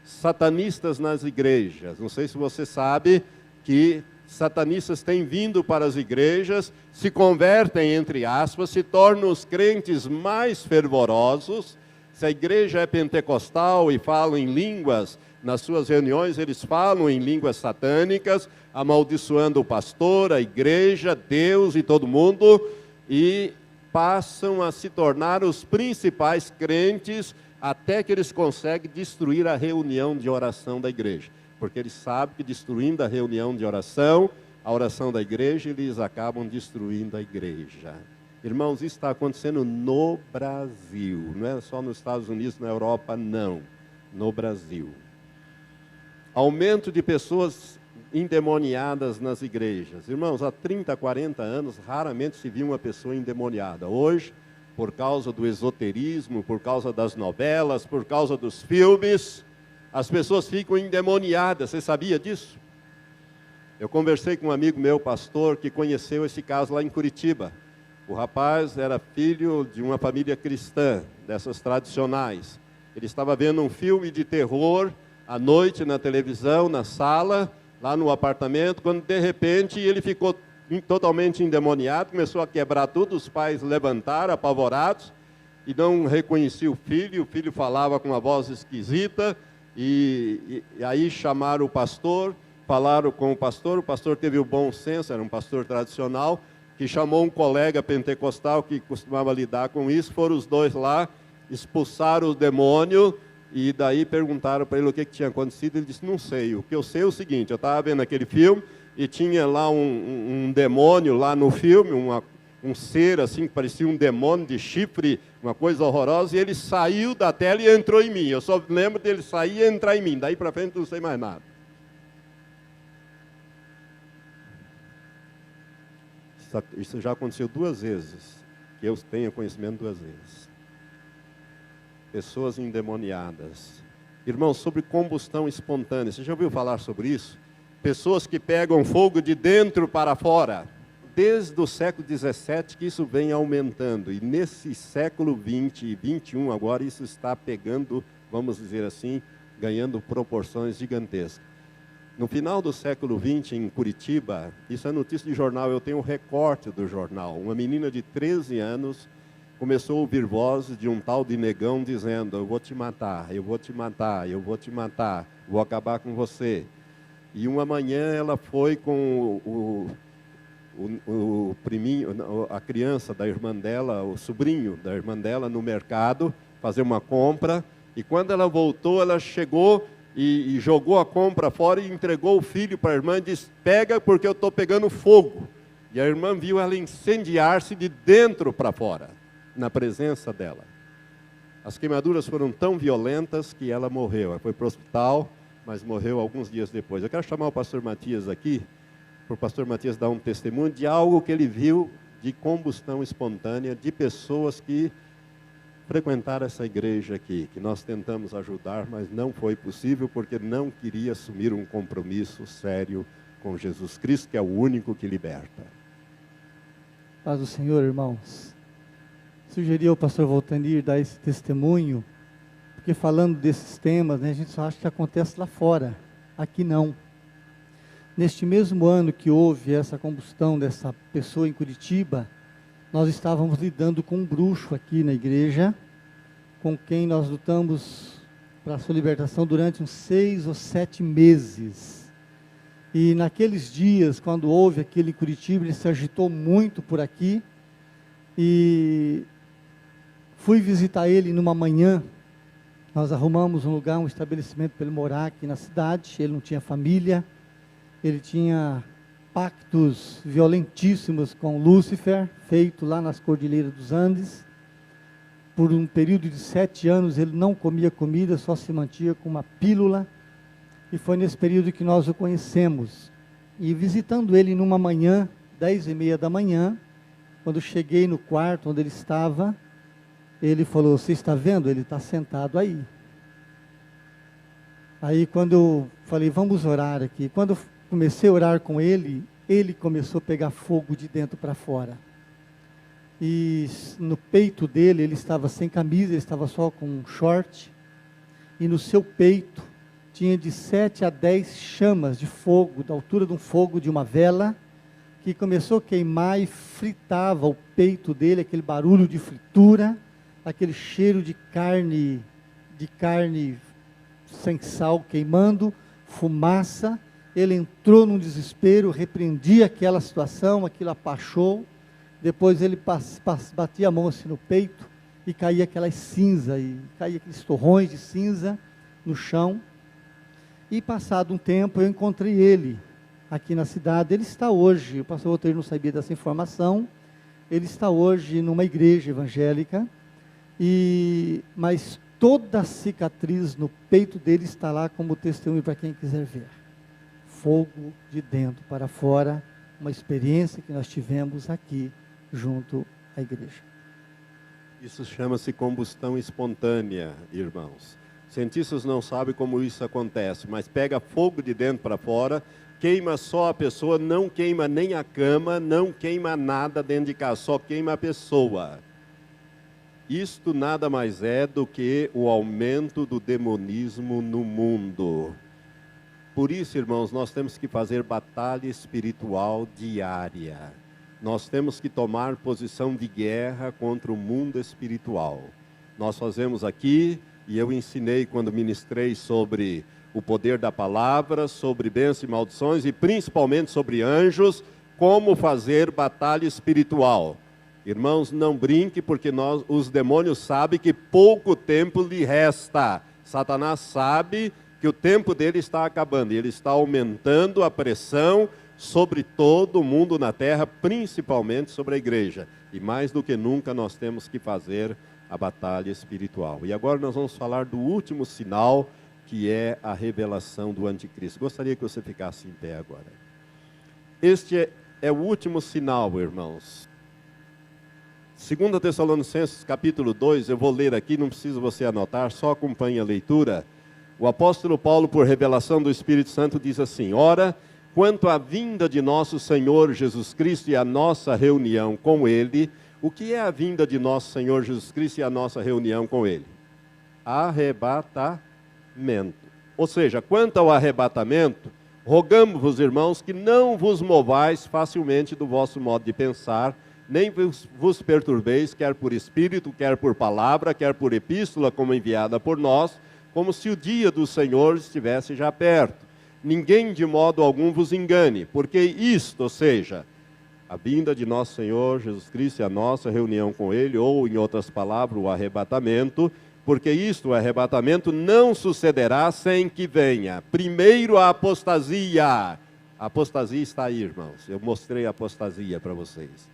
Satanistas nas igrejas. Não sei se você sabe que satanistas têm vindo para as igrejas, se convertem, entre aspas, se tornam os crentes mais fervorosos. Se a igreja é pentecostal e falam em línguas, nas suas reuniões eles falam em línguas satânicas, amaldiçoando o pastor, a igreja, Deus e todo mundo, e passam a se tornar os principais crentes, até que eles conseguem destruir a reunião de oração da igreja. Porque eles sabem que destruindo a reunião de oração, a oração da igreja, eles acabam destruindo a igreja. Irmãos, isso está acontecendo no Brasil. Não é só nos Estados Unidos, na Europa, não. No Brasil. Aumento de pessoas endemoniadas nas igrejas. Irmãos, há 30, 40 anos, raramente se viu uma pessoa endemoniada. Hoje, por causa do esoterismo, por causa das novelas, por causa dos filmes, as pessoas ficam endemoniadas. Você sabia disso? Eu conversei com um amigo meu, pastor, que conheceu esse caso lá em Curitiba. O rapaz era filho de uma família cristã, dessas tradicionais. Ele estava vendo um filme de terror à noite na televisão, na sala, lá no apartamento, quando de repente ele ficou totalmente endemoniado, começou a quebrar tudo, os pais levantaram, apavorados, e não reconhecia o filho falava com uma voz esquisita, e aí chamaram o pastor, falaram com o pastor teve o bom senso, era um pastor tradicional, que chamou um colega pentecostal que costumava lidar com isso, foram os dois lá, expulsaram o demônio, e daí perguntaram para ele o que tinha acontecido, ele disse, não sei, o que eu sei é o seguinte, eu estava vendo aquele filme, e tinha lá um demônio lá no filme, um ser assim, que parecia um demônio de chifre, uma coisa horrorosa, e ele saiu da tela e entrou em mim. Eu só lembro dele sair e entrar em mim, daí para frente não sei mais nada. Isso já aconteceu 2 vezes, que eu tenho conhecimento 2 vezes. Pessoas endemoniadas. Irmãos, sobre combustão espontânea, você já ouviu falar sobre isso? Pessoas que pegam fogo de dentro para fora. desde o século XVII que isso vem aumentando. E nesse século XX e XXI agora isso está pegando, vamos dizer assim, ganhando proporções gigantescas. No final do século XX, em Curitiba, isso é notícia de jornal, eu tenho um recorte do jornal. Uma menina de 13 anos começou a ouvir vozes de um tal de negão dizendo: eu vou te matar, eu vou te matar, eu vou te matar, vou acabar com você. E uma manhã ela foi com o priminho, a criança da irmã dela, o sobrinho da irmã dela, no mercado, fazer uma compra. E quando ela voltou, ela chegou e jogou a compra fora e entregou o filho para a irmã e disse: pega porque eu estou pegando fogo. E a irmã viu ela incendiar-se de dentro para fora, na presença dela. As queimaduras foram tão violentas que ela morreu. Ela foi para o hospital, mas morreu alguns dias depois. Eu quero chamar o pastor Matias aqui, para o pastor Matias dar um testemunho de algo que ele viu de combustão espontânea, de pessoas que frequentaram essa igreja aqui, que nós tentamos ajudar, mas não foi possível, porque não queria assumir um compromisso sério com Jesus Cristo, que é o único que liberta. Paz do Senhor, irmãos. Sugeri ao pastor Voltanir dar esse testemunho, porque falando desses temas, né, a gente só acha que acontece lá fora, aqui não. Neste mesmo ano que houve essa combustão dessa pessoa em Curitiba, nós estávamos lidando com um bruxo aqui na igreja, com quem nós lutamos para a sua libertação durante uns 6 ou 7 meses. E naqueles dias, quando houve aquele em Curitiba, ele se agitou muito por aqui, e fui visitar ele numa manhã. Nós arrumamos um lugar, um estabelecimento para ele morar aqui na cidade. Ele não tinha família, ele tinha pactos violentíssimos com Lúcifer, feito lá nas Cordilheiras dos Andes. Por um período de 7 anos ele não comia comida, só se mantinha com uma pílula. E foi nesse período que nós o conhecemos. E visitando ele numa manhã, 10h30 da manhã, quando cheguei no quarto onde ele estava, ele falou: você está vendo? Ele está sentado aí. Aí quando eu falei: vamos orar aqui. Quando eu comecei a orar com ele, ele começou a pegar fogo de dentro para fora. E no peito dele, ele estava sem camisa, ele estava só com um short. E no seu peito tinha de 7 a 10 chamas de fogo, da altura de um fogo de uma vela, que começou a queimar e fritava o peito dele, aquele barulho de fritura, aquele cheiro de carne sem sal queimando, fumaça. Ele entrou num desespero, repreendia aquela situação, aquilo apachou. Depois ele batia a mão assim no peito e caía aquelas cinzas, e caía aqueles torrões de cinza no chão. E passado um tempo eu encontrei ele aqui na cidade. Ele está hoje, o pastor Walter não sabia dessa informação, ele está hoje numa igreja evangélica, mas toda a cicatriz no peito dele está lá como testemunho para quem quiser ver. Fogo de dentro para fora, uma experiência que nós tivemos aqui junto à igreja. Isso chama-se combustão espontânea, irmãos. Cientistas não sabem como isso acontece, mas pega fogo de dentro para fora, queima só a pessoa, não queima nem a cama, não queima nada dentro de casa, só queima a pessoa. Isto nada mais é do que o aumento do demonismo no mundo. Por isso, irmãos, nós temos que fazer batalha espiritual diária. Nós temos que tomar posição de guerra contra o mundo espiritual. Nós fazemos aqui, e eu ensinei quando ministrei sobre o poder da palavra, sobre bênçãos e maldições, e principalmente sobre anjos, como fazer batalha espiritual. Irmãos, não brinque, porque os demônios sabem que pouco tempo lhe resta. Satanás sabe que o tempo dele está acabando, e ele está aumentando a pressão sobre todo o mundo na terra, principalmente sobre a igreja. E mais do que nunca nós temos que fazer a batalha espiritual. E agora nós vamos falar do último sinal, que é a revelação do anticristo. Gostaria que você ficasse em pé agora. Este é o último sinal, irmãos. 2 Tessalonicenses capítulo 2, eu vou ler aqui, não precisa você anotar, só acompanhe a leitura. O apóstolo Paulo, por revelação do Espírito Santo, diz assim: ora, quanto à vinda de nosso Senhor Jesus Cristo e a nossa reunião com Ele. O que é a vinda de nosso Senhor Jesus Cristo e a nossa reunião com Ele? Arrebatamento. Ou seja, quanto ao arrebatamento, rogamos-vos, irmãos, que não vos movais facilmente do vosso modo de pensar, nem vos perturbeis, quer por espírito, quer por palavra, quer por epístola, como enviada por nós, como se o dia do Senhor estivesse já perto. Ninguém de modo algum vos engane, porque isto, ou seja, a vinda de nosso Senhor Jesus Cristo e a nossa reunião com Ele, ou em outras palavras, o arrebatamento, porque isto, o arrebatamento, não sucederá sem que venha primeiro a apostasia. A apostasia está aí, irmãos. Eu mostrei a apostasia para vocês.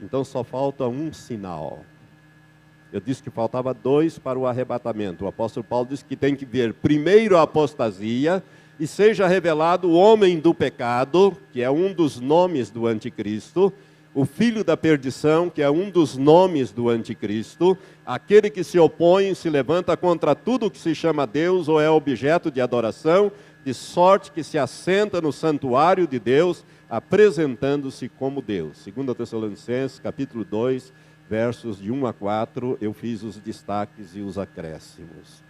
Então só falta um sinal. Eu disse que faltava 2 para o arrebatamento. O apóstolo Paulo disse que tem que vir primeiro a apostasia e seja revelado o homem do pecado, que é um dos nomes do anticristo, o filho da perdição, que é um dos nomes do anticristo, aquele que se opõe e se levanta contra tudo que se chama Deus ou é objeto de adoração, de sorte que se assenta no santuário de Deus, apresentando-se como Deus. 2 Tessalonicenses, capítulo 2, versos de 1 a 4, eu fiz os destaques e os acréscimos.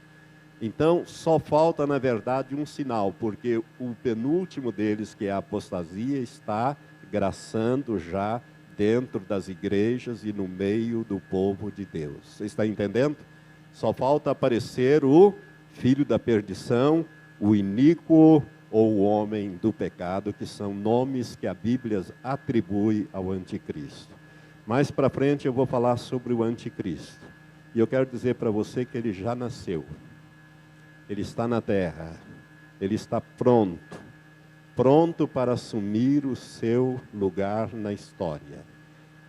Então, só falta, na verdade, um sinal, porque o penúltimo deles, que é a apostasia, está graçando já dentro das igrejas e no meio do povo de Deus. Você está entendendo? Só falta aparecer o filho da perdição, o iníquo ou o homem do pecado, que são nomes que a Bíblia atribui ao anticristo. Mais para frente eu vou falar sobre o anticristo. E eu quero dizer para você que ele já nasceu. Ele está na terra. Ele está pronto para assumir o seu lugar na história.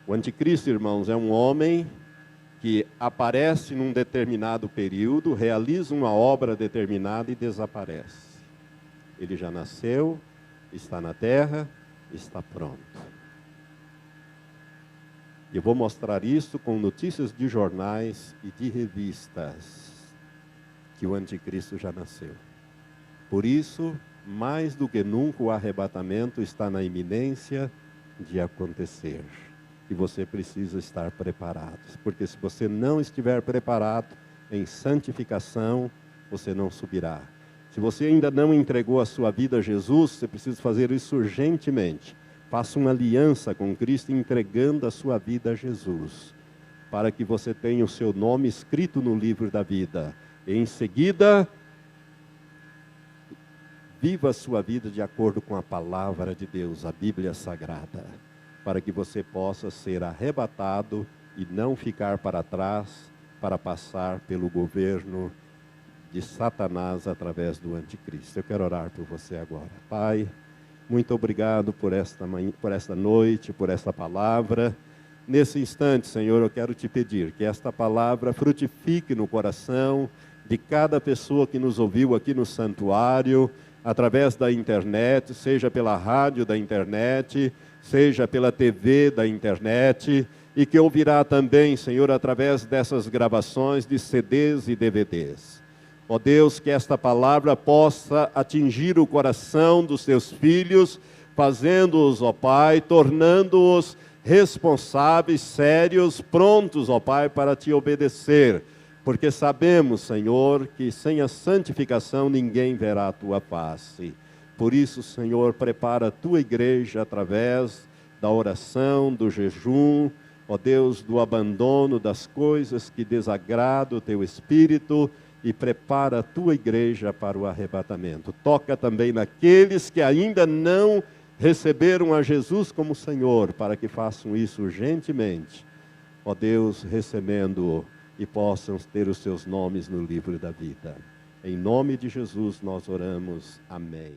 O anticristo, irmãos, é um homem que aparece num determinado período, realiza uma obra determinada e desaparece. Ele já nasceu, está na terra, está pronto. Eu vou mostrar isso com notícias de jornais e de revistas, que o anticristo já nasceu. Por isso, mais do que nunca, o arrebatamento está na iminência de acontecer. E você precisa estar preparado. Porque se você não estiver preparado em santificação, você não subirá. Se você ainda não entregou a sua vida a Jesus, você precisa fazer isso urgentemente. Faça uma aliança com Cristo, entregando a sua vida a Jesus, para que você tenha o seu nome escrito no livro da vida. E em seguida, viva a sua vida de acordo com a palavra de Deus, a Bíblia Sagrada, para que você possa ser arrebatado e não ficar para trás, para passar pelo governo de Satanás através do anticristo. Eu quero orar por você agora. Pai, muito obrigado por esta noite, por esta palavra. Nesse instante, Senhor, eu quero te pedir que esta palavra frutifique no coração de cada pessoa que nos ouviu aqui no santuário, através da internet, seja pela rádio da internet, seja pela TV da internet, e que ouvirá também, Senhor, através dessas gravações de CDs e DVDs. Ó Deus, que esta palavra possa atingir o coração dos teus filhos, fazendo-os, ó Pai, tornando-os responsáveis, sérios, prontos, ó Pai, para te obedecer. Porque sabemos, Senhor, que sem a santificação ninguém verá a tua face. Por isso, Senhor, prepara a tua igreja através da oração, do jejum, ó Deus, do abandono das coisas que desagradam o teu espírito, e prepara a tua igreja para o arrebatamento. Toca também naqueles que ainda não receberam a Jesus como Senhor, para que façam isso urgentemente, ó Deus, recebendo-o, e possam ter os seus nomes no livro da vida. Em nome de Jesus nós oramos. Amém.